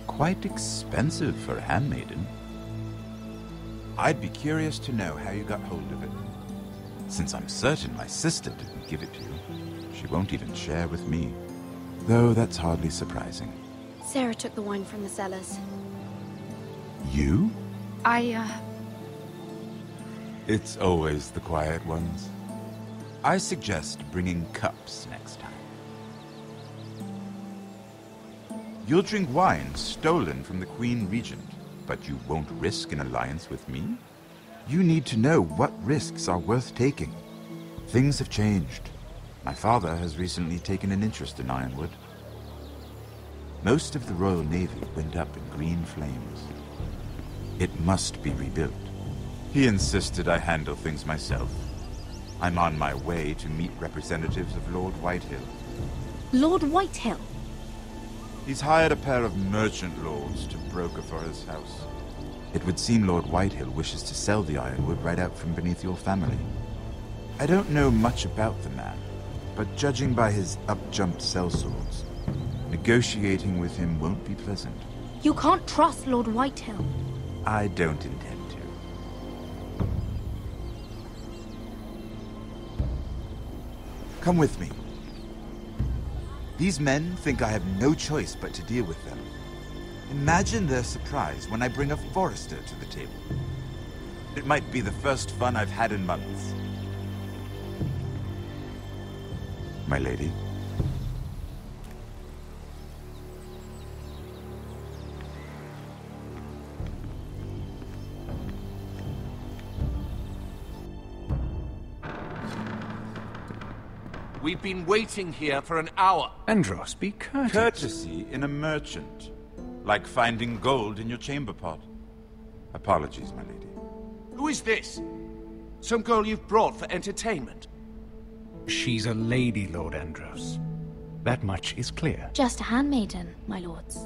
Quite expensive for a handmaiden. I'd be curious to know how you got hold of it. Since I'm certain my sister didn't give it to you, she won't even share with me. Though that's hardly surprising. Sarah took the wine from the cellars. You? I, It's always the quiet ones. I suggest bringing cups next time. You'll drink wine stolen from the Queen Regent, but you won't risk an alliance with me? You need to know what risks are worth taking. Things have changed. My father has recently taken an interest in Ironwood. Most of the Royal Navy went up in green flames. It must be rebuilt. He insisted I handle things myself. I'm on my way to meet representatives of Lord Whitehill. Lord Whitehill? He's hired a pair of merchant lords to broker for his house. It would seem Lord Whitehill wishes to sell the Ironwood right out from beneath your family. I don't know much about the man, but judging by his up-jumped sellswords, negotiating with him won't be pleasant. You can't trust Lord Whitehill. I don't intend to. Come with me. These men think I have no choice but to deal with them. Imagine their surprise when I bring a Forrester to the table. It might be the first fun I've had in months. My lady. We've been waiting here for an hour. Andros, be courteous. Courtesy in a merchant. Like finding gold in your chamber pot. Apologies, my lady. Who is this? Some girl you've brought for entertainment? She's a lady, Lord Andros. That much is clear. Just a handmaiden, my lords.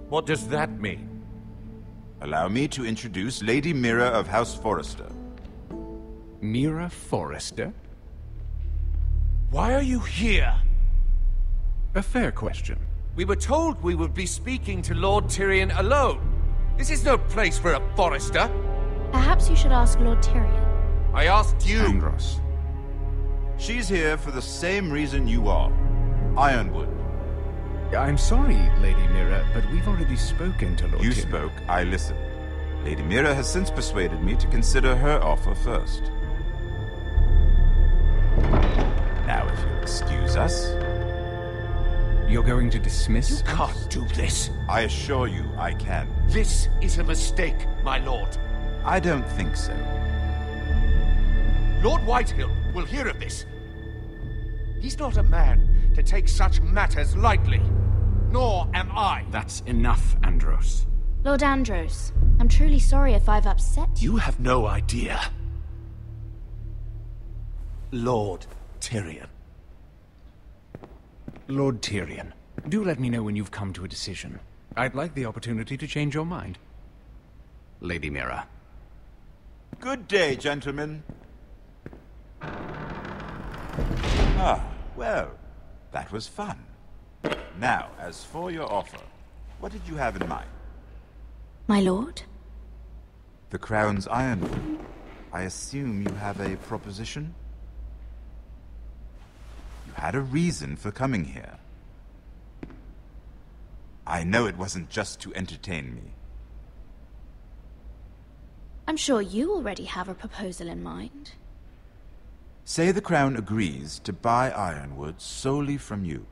What does that mean? Allow me to introduce Lady Mira of House Forrester. Mira Forrester? Why are you here? A fair question. We were told we would be speaking to Lord Tyrion alone. This is no place for a Forrester. Perhaps you should ask Lord Tyrion. I asked you. Andros. She's here for the same reason you are. Ironwood. I'm sorry, Lady Mira, but we've already spoken to Lord You Tyrion. spoke, I listened. Lady Mira has since persuaded me to consider her offer first. Now, if you'll excuse us... You're going to dismiss You can't do this. I assure you I can. This is a mistake, my lord. I don't think so. Lord Whitehill will hear of this. He's not a man to take such matters lightly. Nor am I. That's enough, Andros. Lord Andros, I'm truly sorry if I've upset you. You have no idea. Lord Tyrion. Lord Tyrion, do let me know when you've come to a decision. I'd like the opportunity to change your mind. Lady Mira. Good day, gentlemen. Ah, well, that was fun. Now, as for your offer, what did you have in mind? My lord? The Crown's Ironwood. I assume you have a proposition? You had a reason for coming here. I know it wasn't just to entertain me. I'm sure you already have a proposal in mind. Say the Crown agrees to buy Ironwood solely from you.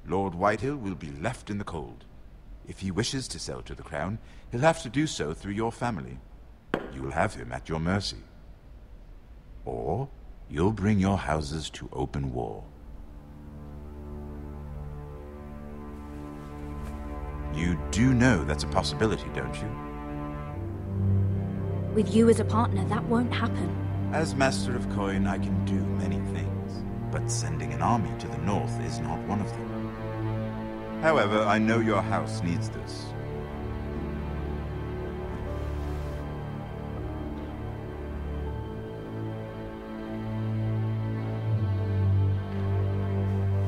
Lord Whitehill will be left in the cold. If he wishes to sell to the Crown, he'll have to do so through your family. You will have him at your mercy. or you'll bring your houses to open war. You do know that's a possibility, don't you? With you as a partner, that won't happen. As Master of Coin, I can do many things, but sending an army to the north is not one of them. However, I know your house needs this.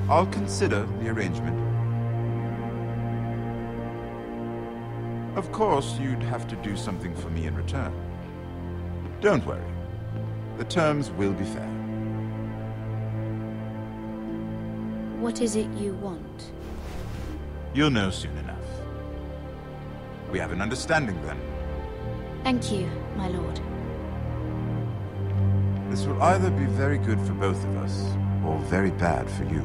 I'll consider the arrangement. Of course, you'd have to do something for me in return. Don't worry. The terms will be fair. What is it you want? You'll know soon enough. We have an understanding then. Thank you, my lord. This will either be very good for both of us, or very bad for you.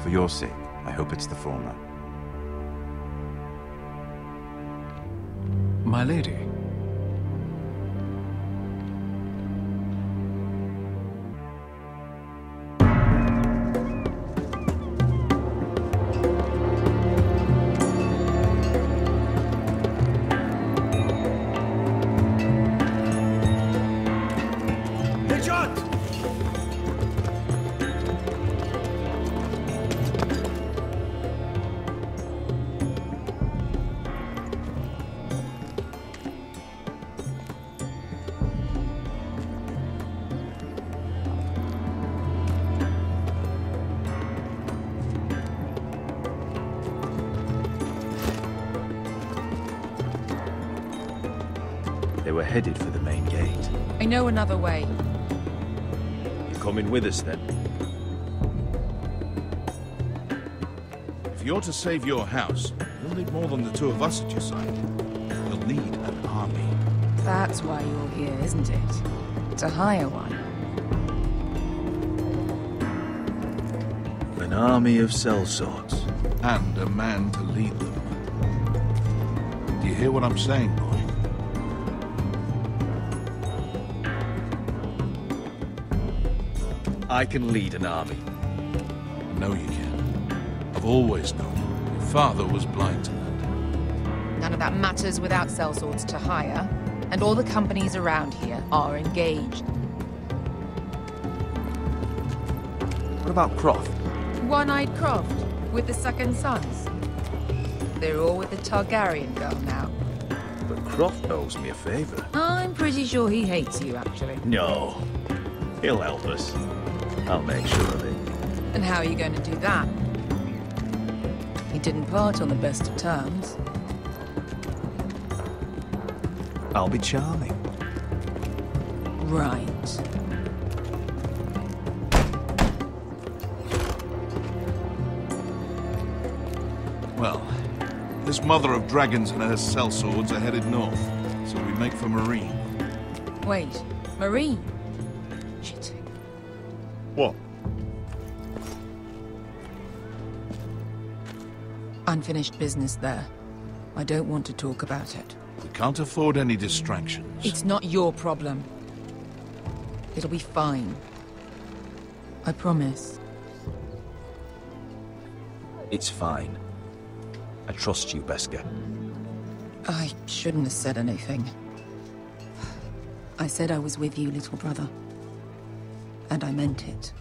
For your sake, I hope it's the former. My lady. They were headed for the main gate. I know another way. You coming with us then? If you're to save your house, you'll need more than the two of us at your side. You'll need an army. That's why you're here, isn't it? To hire one. An army of sellswords. And a man to lead them. Do you hear what I'm saying, boy? I can lead an army. I know you can. I've always known it. Your father was blind to that. None of that matters without sellswords to hire, and all the companies around here are engaged. What about Croft? One-Eyed Croft, with the second sons. They're all with the Targaryen girl now. But Croft owes me a favor. I'm pretty sure he hates you, actually. No. He'll help us. I'll make sure of it. And how are you going to do that? He didn't part on the best of terms. I'll be charming. Right. Well, this mother of dragons and her sellswords are headed north, so we make for Marine. Wait, Marine? Shit. What? Unfinished business there. I don't want to talk about it. We can't afford any distractions. It's not your problem. It'll be fine. I promise. It's fine. I trust you, Beskha. I shouldn't have said anything. I said I was with you, little brother. And I meant it.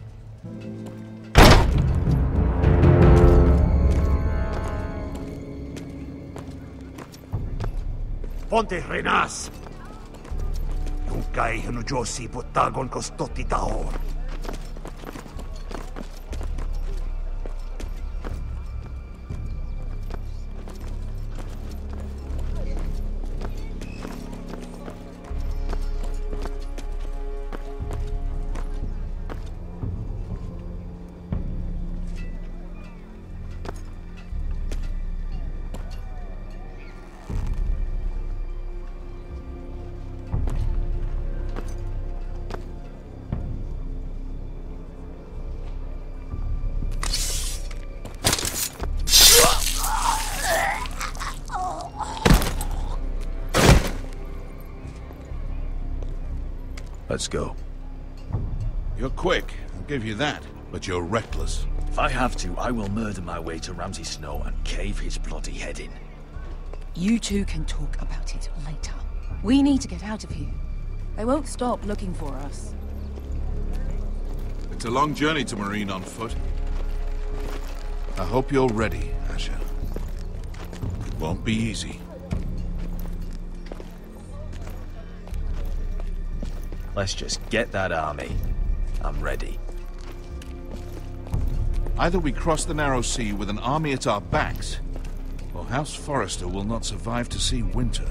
Ponte Renas! Yung kay Hanujosi Putagon Kostoti Taor. Let's go. You're quick, I'll give you that, but you're reckless. If I have to, I will murder my way to Ramsay Snow and cave his bloody head in. You two can talk about it later. We need to get out of here. They won't stop looking for us. It's a long journey to Marine on foot. I hope you're ready, Asher. It won't be easy. Let's just get that army. I'm ready. Either we cross the narrow sea with an army at our backs, or House Forrester will not survive to see winter.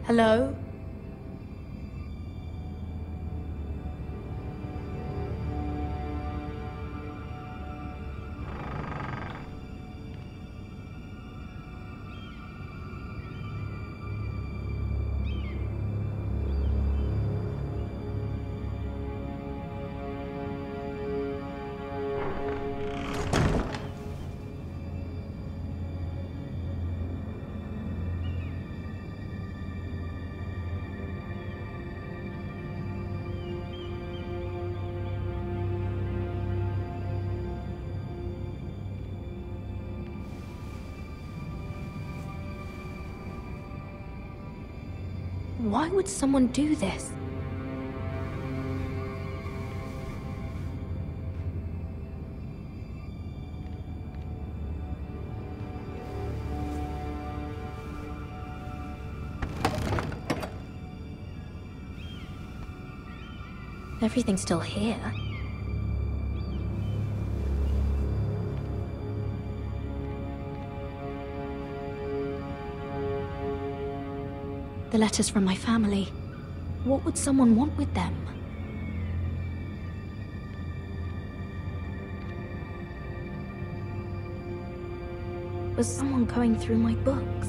Hello? Why would someone do this? Everything's still here. The letters from my family. What would someone want with them? Was someone going through my books?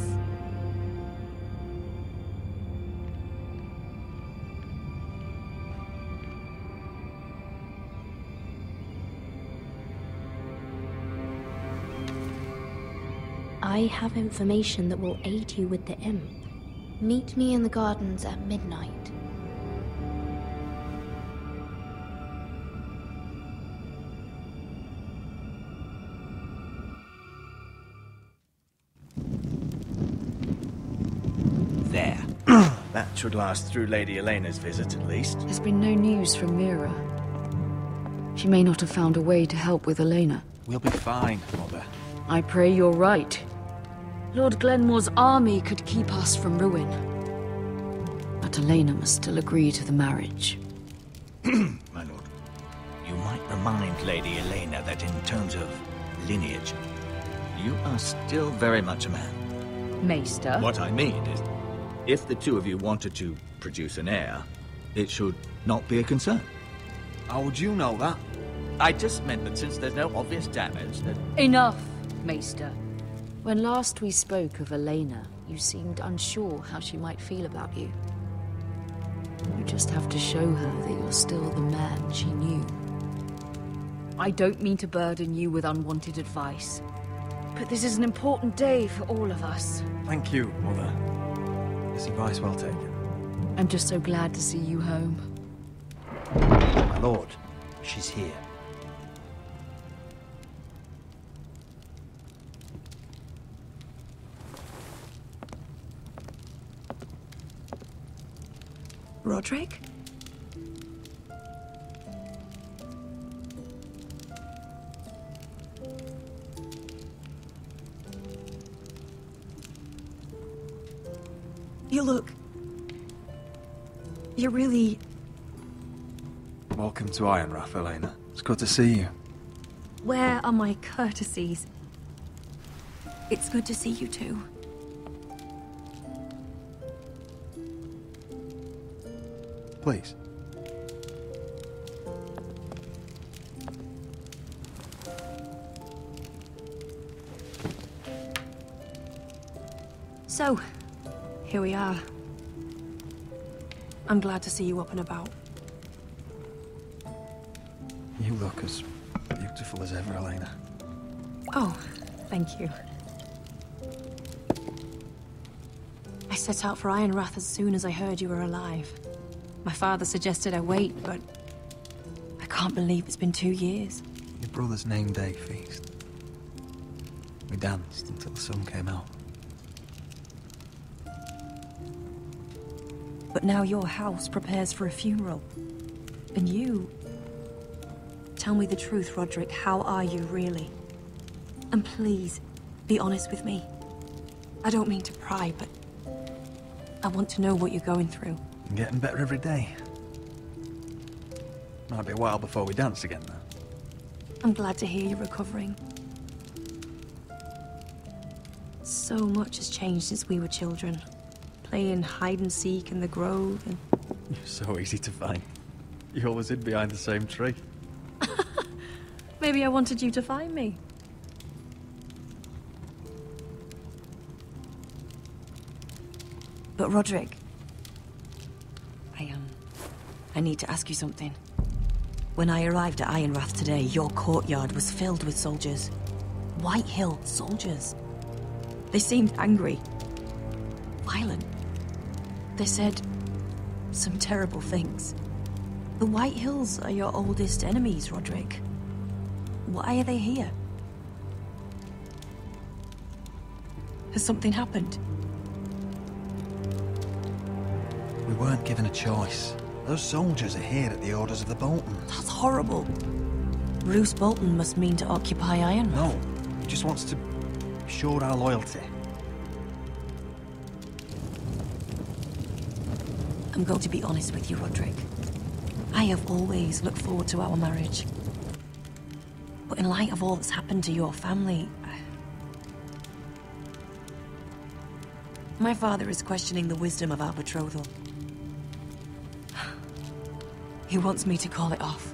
I have information that will aid you with the imp. Meet me in the gardens at midnight. There. That should last through Lady Elena's visit, at least. There's been no news from Mira. She may not have found a way to help with Elena. We'll be fine, Mother. I pray you're right. Lord Glenmore's army could keep us from ruin. But Elena must still agree to the marriage. My lord, you might remind Lady Elena that in terms of lineage, you are still very much a man. Maester? What I mean is, if the two of you wanted to produce an heir, it should not be a concern. How would you know that? I just meant that since there's no obvious damage, that... Enough, Maester. When last we spoke of Elena, you seemed unsure how she might feel about you. You just have to show her that you're still the man she knew. I don't mean to burden you with unwanted advice, but this is an important day for all of us. Thank you, Mother. This advice well taken. I'm just so glad to see you home. My lord, she's here. Roderick? You look... You're really... Welcome to Ironrath, Elena. It's good to see you. Where are my courtesies? It's good to see you too. Please. So, here we are. I'm glad to see you up and about. You look as beautiful as ever, Elena. Oh, thank you. I set out for Ironrath as soon as I heard you were alive. My father suggested I wait, but I can't believe it's been 2 years. Your brother's name day feast. We danced until the sun came out. But now your house prepares for a funeral. And you... Tell me the truth, Roderick. How are you, really? And please, be honest with me. I don't mean to pry, but... I want to know what you're going through. I'm getting better every day. Might be a while before we dance again, though. I'm glad to hear you're recovering. So much has changed since we were children. Playing hide-and-seek in the grove and... You're so easy to find. You always hid behind the same tree. Maybe I wanted you to find me. But Roderick... I need to ask you something. When I arrived at Ironrath today, your courtyard was filled with soldiers. White Hill soldiers. They seemed angry. Violent. They said some terrible things. The White Hills are your oldest enemies, Roderick. Why are they here? Has something happened? We weren't given a choice. Those soldiers are here at the orders of the Boltons. That's horrible. Roose Bolton must mean to occupy Ironrath. No, he just wants to show our loyalty. I'm going to be honest with you, Roderick. I have always looked forward to our marriage. But in light of all that's happened to your family... My father is questioning the wisdom of our betrothal. He wants me to call it off.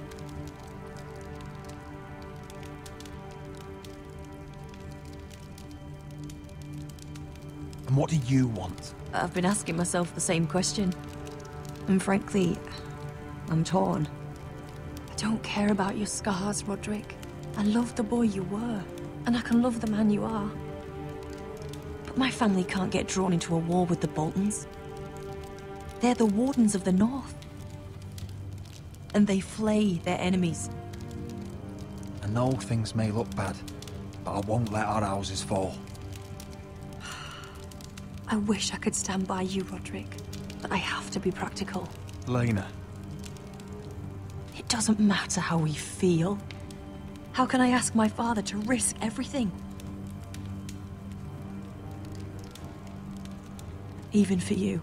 And what do you want? I've been asking myself the same question. And frankly, I'm torn. I don't care about your scars, Roderick. I love the boy you were, and I can love the man you are. But my family can't get drawn into a war with the Boltons. They're the Wardens of the North. And they flay their enemies. I know things may look bad, but I won't let our houses fall. I wish I could stand by you, Roderick, but I have to be practical. Elena. It doesn't matter how we feel. How can I ask my father to risk everything? Even for you.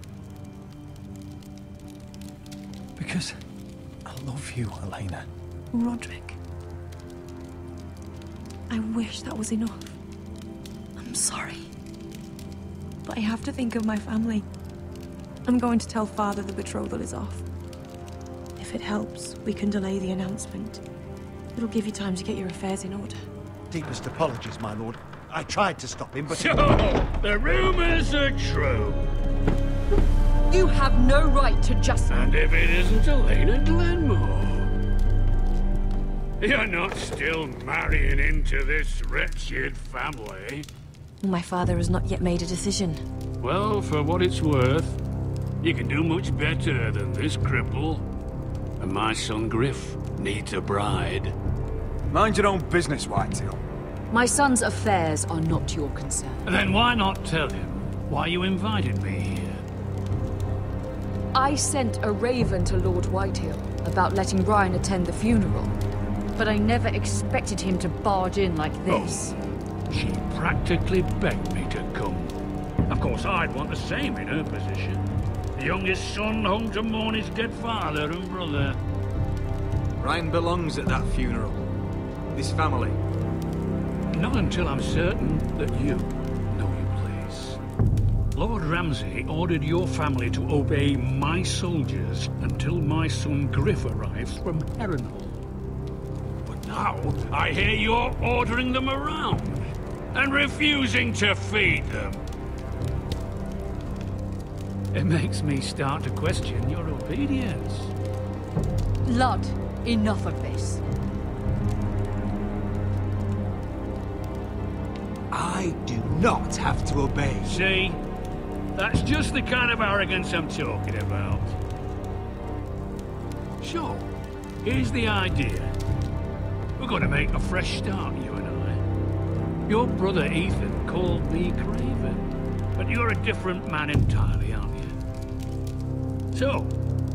Because I love you, Elena. Roderick. I wish that was enough. I'm sorry. But I have to think of my family. I'm going to tell Father the betrothal is off. If it helps, we can delay the announcement. It'll give you time to get your affairs in order. Deepest apologies, my lord. I tried to stop him, but... So, the rumors are true. You have no right to just... And if it isn't Elena Glenmore? You're not still marrying into this wretched family. My father has not yet made a decision. Well, for what it's worth, you can do much better than this cripple. And my son Griff needs a bride. Mind your own business, Whitetail. My son's affairs are not your concern. Then why not tell him why you invited me here? I sent a raven to Lord Whitehill about letting Ryan attend the funeral, but I never expected him to barge in like this. She practically begged me to come. Of course, I'd want the same in her position. The youngest son home to mourn his dead father and brother. Ryan belongs at that funeral. This family. Not until I'm certain that you know your place. Lord Ramsay ordered your family to obey my soldiers until my son Griff arrives from Harrenhal. But now, I hear you're ordering them around and refusing to feed them. It makes me start to question your obedience. Lud, enough of this. I do not have to obey. See? That's just the kind of arrogance I'm talking about. Sure, here's the idea. We're going to make a fresh start, you and I. Your brother Ethan called me Craven, but you're a different man entirely, aren't you? So,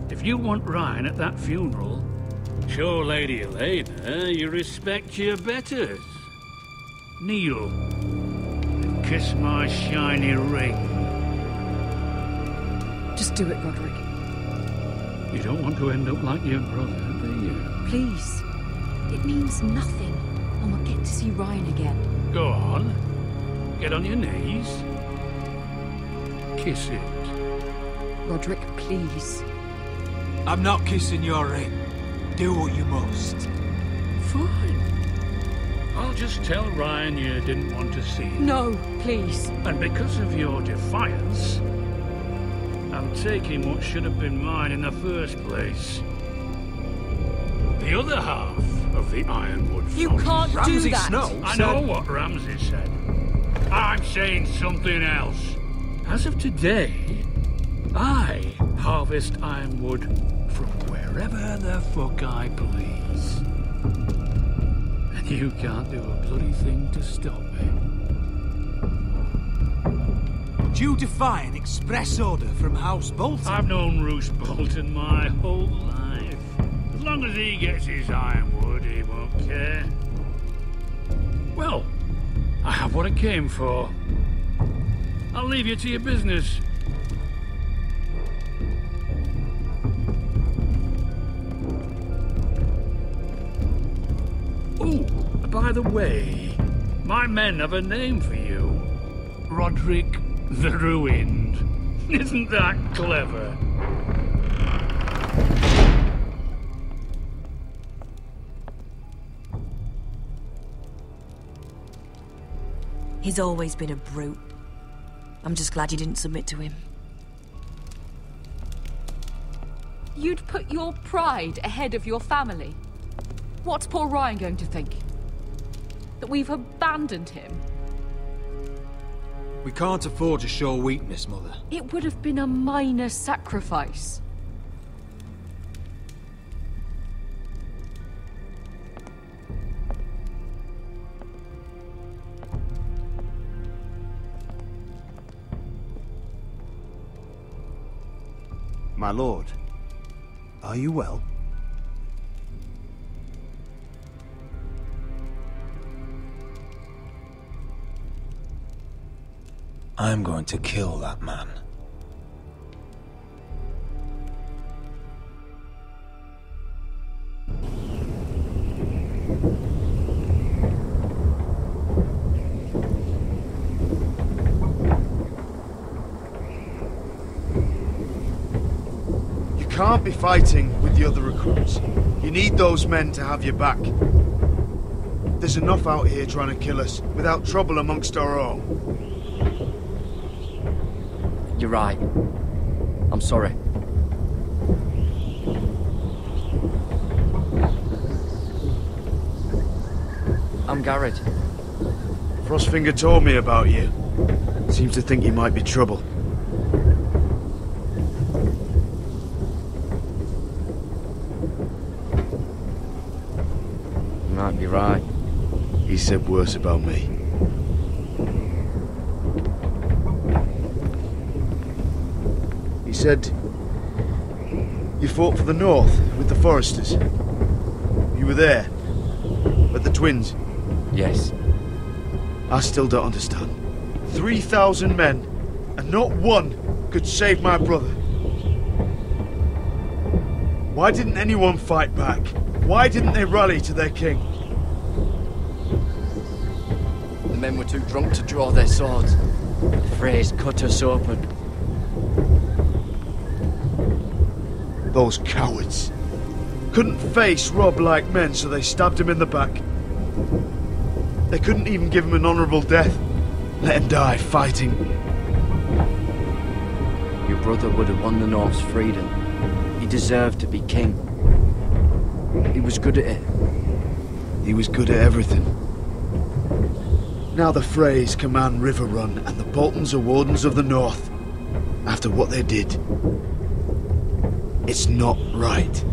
if you want Ryan at that funeral, show Lady Elena you respect your betters. Kneel and kiss my shiny ring. Just do it, Roderick. You don't want to end up like your brother, do you? Please. It means nothing, and we'll get to see Ryan again. Go on. Get on your knees. Kiss it. Roderick, please. I'm not kissing your ring. Do what you must. Fine. I'll just tell Ryan you didn't want to see him. No, please. And because of your defiance, I'm taking what should have been mine in the first place. The other half of the Ironwood Forest. You can't do that! Snow I know what Ramsay said. I'm saying something else. As of today, I harvest Ironwood from wherever the fuck I please. And you can't do a bloody thing to stop me. Do you defy an express order from House Bolton? I've known Roose Bolton my whole life. As long as he gets his ironwood, he won't care. Well, I have what I came for. I'll leave you to your business. Oh, by the way, my men have a name for you. Roderick the Ruined. Isn't that clever? He's always been a brute. I'm just glad you didn't submit to him. You'd put your pride ahead of your family. What's poor Ryan going to think? That we've abandoned him? We can't afford to show weakness, Mother. It would have been a minor sacrifice. My lord, are you well? I'm going to kill that man. You can't be fighting with the other recruits. You need those men to have your back. There's enough out here trying to kill us without trouble amongst our own. You're right. I'm sorry. I'm Garrett. Frostfinger told me about you. Seems to think you might be trouble. You might be right. He said worse about me. He said You fought for the North with the Foresters. You were there. At the Twins. Yes. I still don't understand. 3,000 men, and not one could save my brother. Why didn't anyone fight back? Why didn't they rally to their king? The men were too drunk to draw their swords. The Freys cut us open. Those cowards. Couldn't face Robb like men, so they stabbed him in the back. They couldn't even give him an honourable death. Let him die fighting. Your brother would have won the North's freedom. He deserved to be king. He was good at it. He was good at everything. Now the Freys command Riverrun, and the Boltons are Wardens of the North. After what they did. It's not right.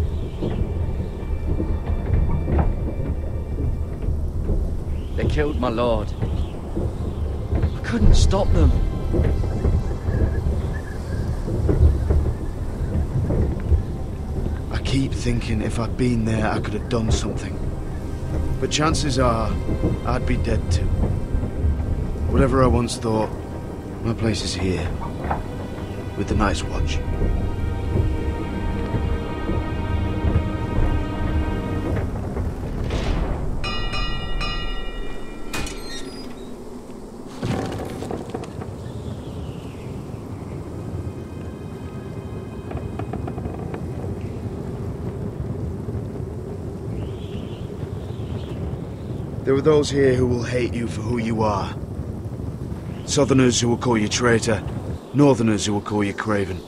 They killed my lord. I couldn't stop them. I keep thinking if I'd been there, I could have done something. But chances are, I'd be dead too. Whatever I once thought, my place is here. With the Night's Watch. There are those here who will hate you for who you are. Southerners who will call you traitor, Northerners who will call you craven.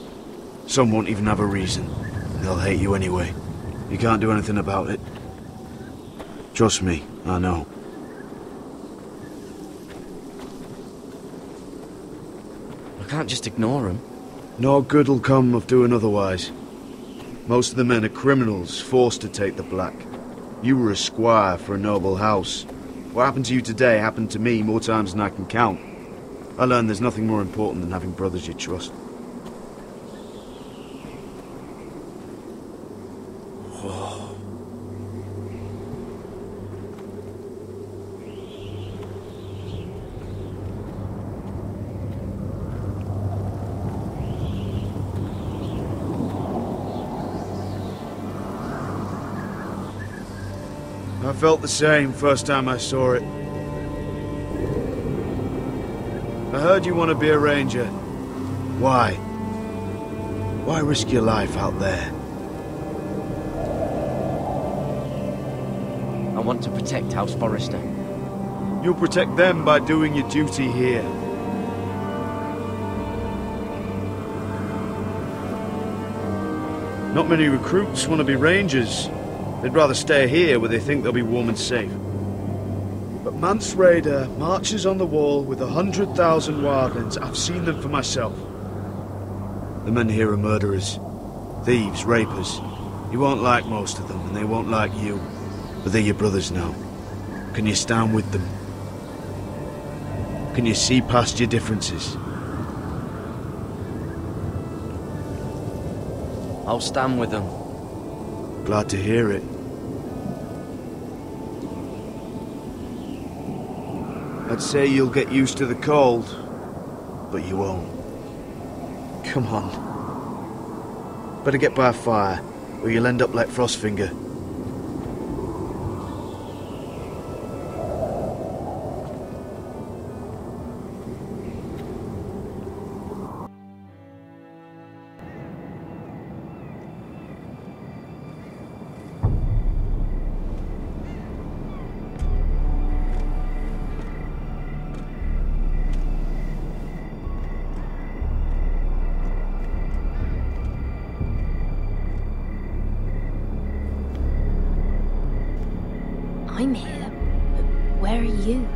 Some won't even have a reason. They'll hate you anyway. You can't do anything about it. Trust me, I know. I can't just ignore them. No good will come of doing otherwise. Most of the men are criminals, forced to take the black. You were a squire for a noble house. What happened to you today happened to me more times than I can count. I learned there's nothing more important than having brothers you trust. I felt the same first time I saw it. I heard you want to be a ranger. Why? Why risk your life out there? I want to protect House Forrester. You'll protect them by doing your duty here. Not many recruits want to be rangers. They'd rather stay here where they think they'll be warm and safe. But Mance Rayder marches on the wall with 100,000 wildlings. I've seen them for myself. The men here are murderers. Thieves, rapers. You won't like most of them, and they won't like you. But they're your brothers now. Can you stand with them? Can you see past your differences? I'll stand with them. Glad to hear it. I'd say you'll get used to the cold, but you won't. Come on. Better get by a fire, or you'll end up like Frostfinger. I'm here, but where are you?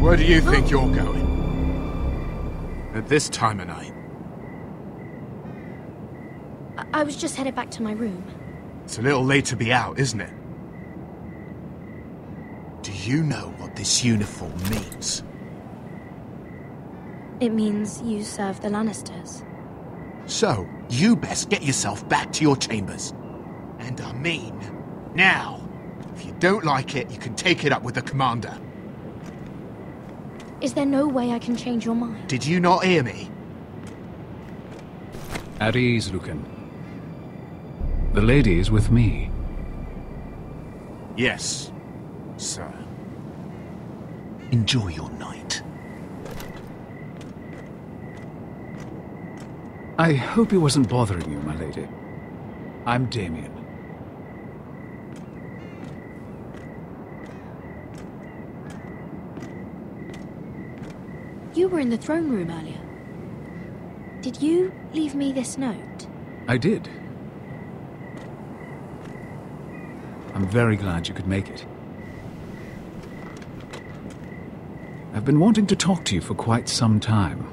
Where do you think you're going? At this time of night? I was just headed back to my room. It's a little late to be out, isn't it? Do you know what this uniform means? It means you serve the Lannisters. So, you best get yourself back to your chambers. And I mean, now. If you don't like it, you can take it up with the commander. Is there no way I can change your mind? Did you not hear me? At ease, Lucan. The lady is with me. Yes, sir. Enjoy your night. I hope he wasn't bothering you, my lady. I'm Damien. You were in the throne room earlier. Did you leave me this note? I did. I'm very glad you could make it. I've been wanting to talk to you for quite some time.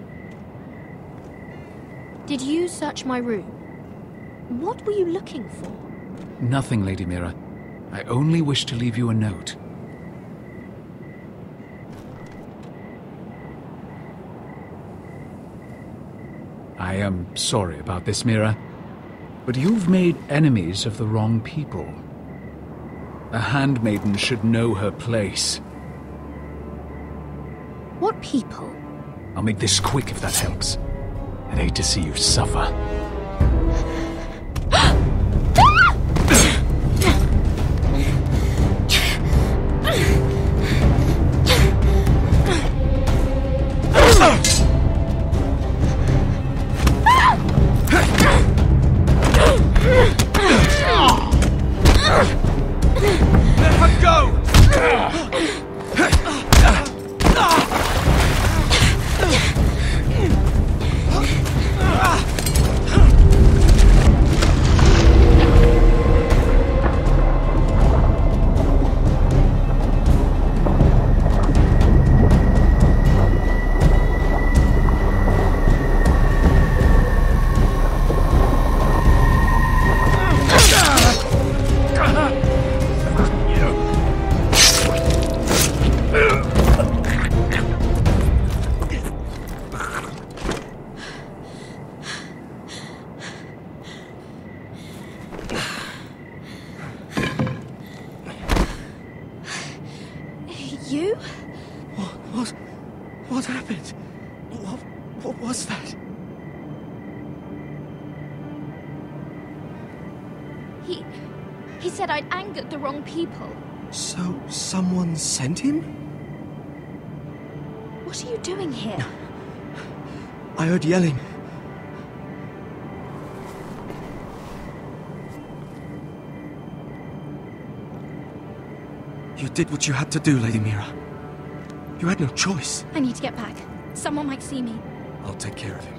Did you search my room? What were you looking for? Nothing, Lady Mira. I only wish to leave you a note. I am sorry about this, Mira, but you've made enemies of the wrong people. A handmaiden should know her place. What people? I'll make this quick if that helps. I'd hate to see you suffer. You? What happened? What was that? He said I'd angered the wrong people. So, someone sent him? What are you doing here? I heard yelling. You did what you had to do, Lady Mira. You had no choice. I need to get back. Someone might see me. I'll take care of him.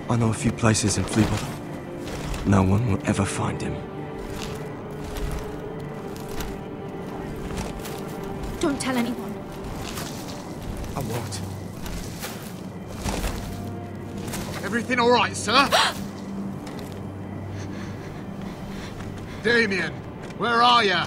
I know a few places in Fleetwood. No one will ever find him. Don't tell anyone. I won't. Everything all right, sir? Damien, where are you?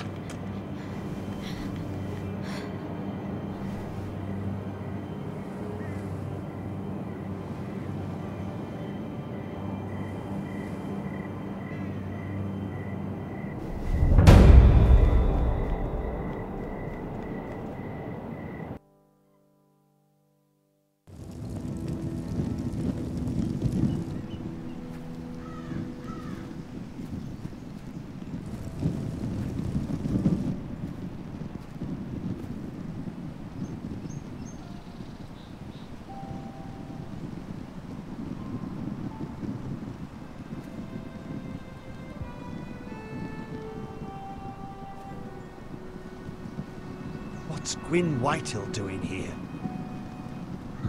What's Gwyn Whitehill doing here?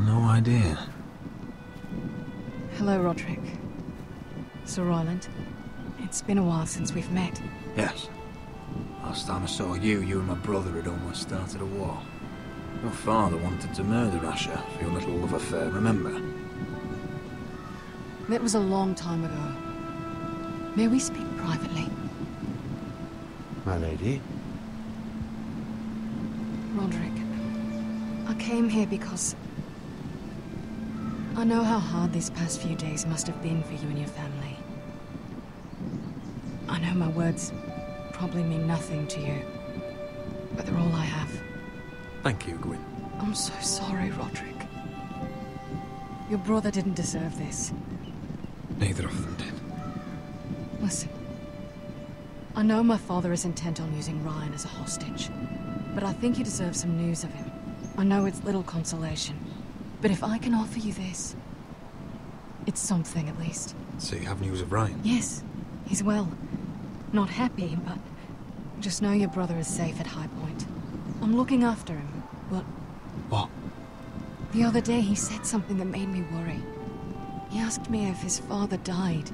No idea. Hello, Roderick. Sir Roland. It's been a while since we've met. Yes. Last time I saw you, you and my brother had almost started a war. Your father wanted to murder Asher for your little love affair, remember? That was a long time ago. May we speak privately? My lady? Roderick, I came here because I know how hard these past few days must have been for you and your family. I know my words probably mean nothing to you, but they're all I have. Thank you, Gwyn. I'm so sorry, Roderick. Your brother didn't deserve this. Neither of them did. Listen. I know my father is intent on using Ryan as a hostage, but I think you deserve some news of him. I know it's little consolation, but if I can offer you this, it's something at least. So you have news of Ryan? Yes, he's well. Not happy, but just know your brother is safe at High Point. I'm looking after him, but... What? The other day he said something that made me worry. He asked me if his father died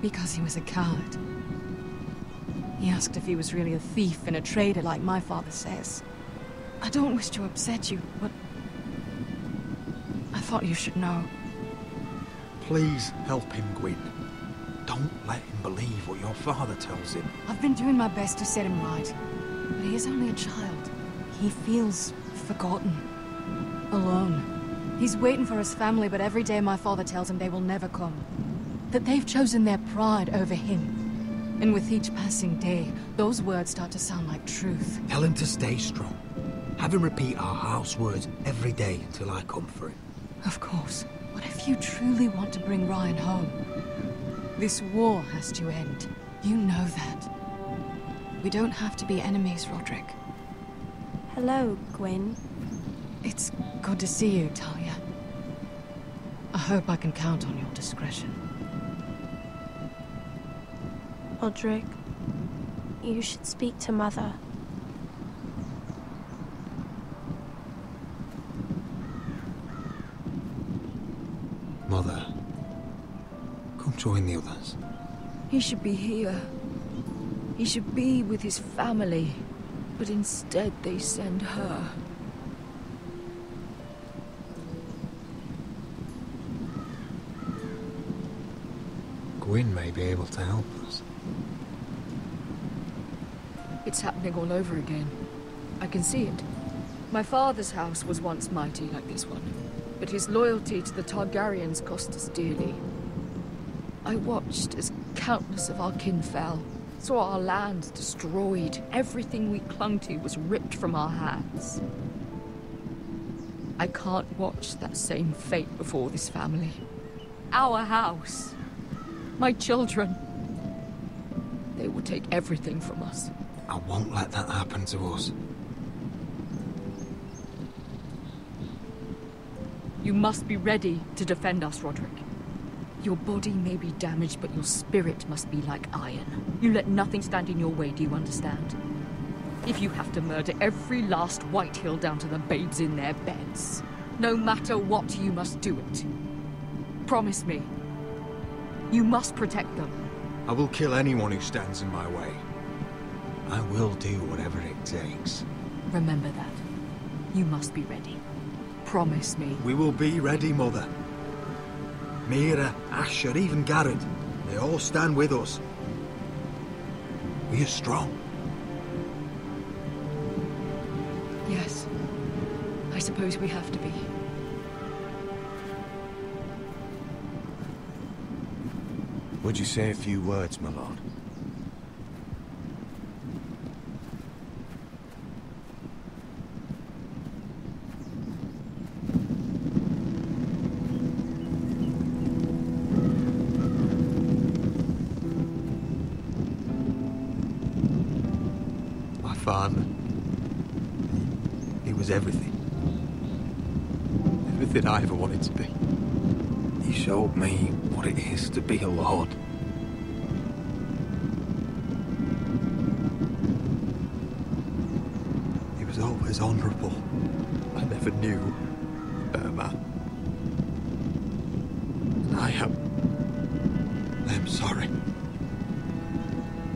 because he was a coward. He asked if he was really a thief and a traitor like my father says. I don't wish to upset you, but I thought you should know. Please help him, Gwyn. Don't let him believe what your father tells him. I've been doing my best to set him right, but he is only a child. He feels forgotten, alone. He's waiting for his family, but every day my father tells him they will never come. That they've chosen their pride over him. And with each passing day, those words start to sound like truth. Tell him to stay strong. Have him repeat our house words every day until I come for him. Of course. But if you truly want to bring Ryan home, this war has to end. You know that. We don't have to be enemies, Roderick. Hello, Gwyn. It's good to see you, Talia. I hope I can count on your discretion. Roderick, you should speak to Mother. Mother, come join the others. He should be here. He should be with his family. But instead they send her. Gwyn may be able to help us. It's happening all over again. I can see it. My father's house was once mighty like this one, but his loyalty to the Targaryens cost us dearly. I watched as countless of our kin fell, saw our lands destroyed, everything we clung to was ripped from our hands. I can't watch that same fate before this family. Our house. My children. They will take everything from us. I won't let that happen to us. You must be ready to defend us, Roderick. Your body may be damaged, but your spirit must be like iron. You let nothing stand in your way, do you understand? If you have to murder every last Whitehill down to the babes in their beds, no matter what, you must do it. Promise me. You must protect them. I will kill anyone who stands in my way. I will do whatever it takes. Remember that. You must be ready. Promise me. We will be ready, Mother. Mira, Asher, even Garrett. They all stand with us. We are strong. Yes. I suppose we have to be. Would you say a few words, my lord? My father. He was everything. Everything I ever wanted to be. He showed me what it is to be a lord. He was always honourable. I never knew a better man. And I am sorry.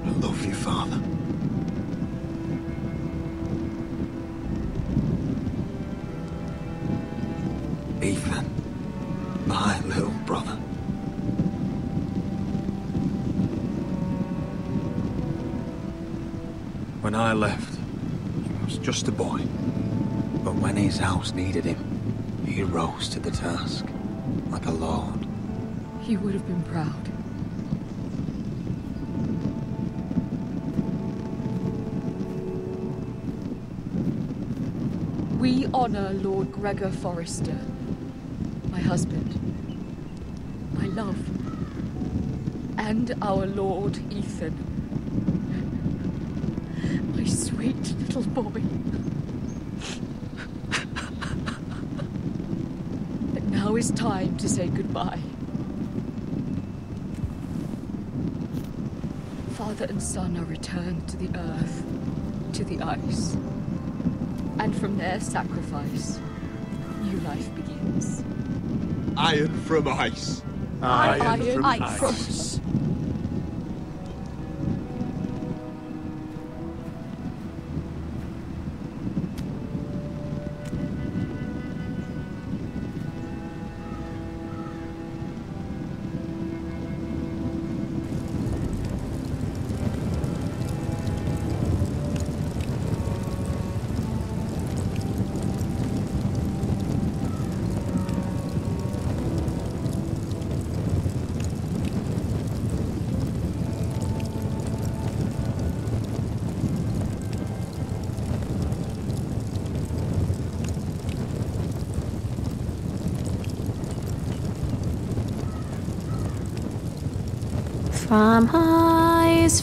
I love you, Father. When I left, he was just a boy. But when his house needed him, he rose to the task, like a lord. He would have been proud. We honor Lord Gregor Forrester, my husband, my love, and our Lord Ethan, my sweet little boy. But now is time to say goodbye. Father and son are returned to the earth, to the ice. And from their sacrifice, new life begins. Iron from ice. Iron from ice.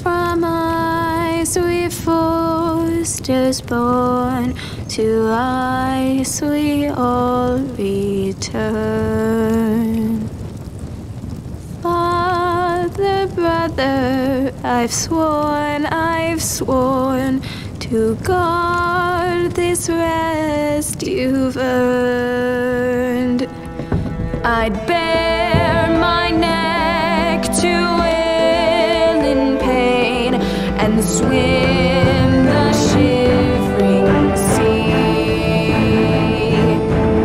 From ice we Forsters born, to ice we all return. Father, brother, I've sworn to guard this rest you've earned. I'd bare my neck to and swim the shivering sea.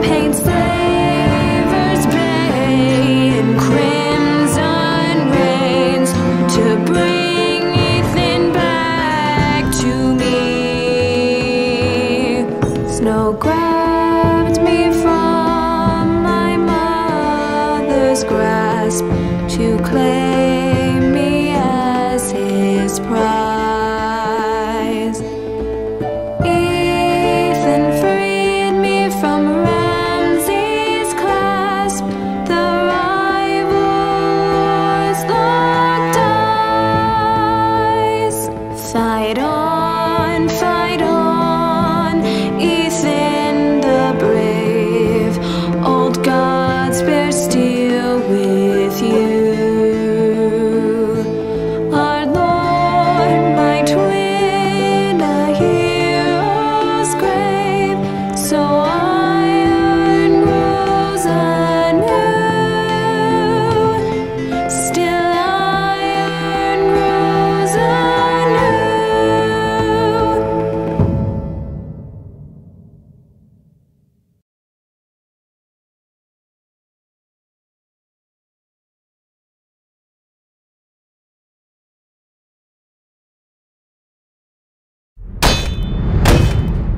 Paint Slaver's Bay in crimson rains to bring Ethan back to me. Snow grabbed me from my mother's grasp to claim me as his prize. Fight on, Ethan the brave. Old gods bear steel with you. Our Lord, my twin, a hero's grave. So iron grows anew. Still iron grows anew.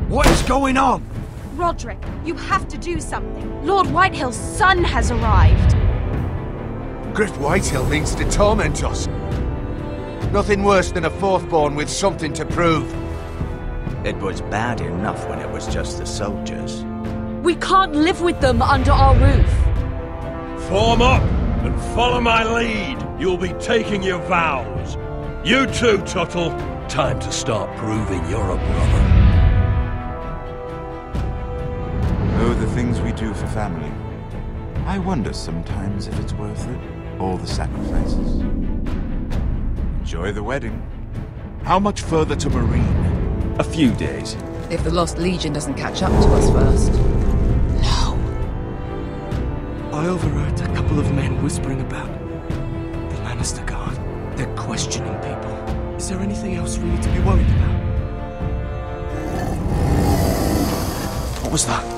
What is going on? Roderick, you have to do something. Lord Whitehill's son has arrived. Griff Whitehill means to torment us. Nothing worse than a fourth-born with something to prove. It was bad enough when it was just the soldiers. We can't live with them under our roof. Form up and follow my lead. You'll be taking your vows. You too, Tuttle. Time to start proving you're a brother. Oh, the things we do for family. I wonder sometimes if it's worth it, all the sacrifices. Enjoy the wedding. How much further to Marine? A few days. If the Lost Legion doesn't catch up to us first. No. I overheard a couple of men whispering about the Lannister Guard. They're questioning people. Is there anything else we need to be worried about? What was that?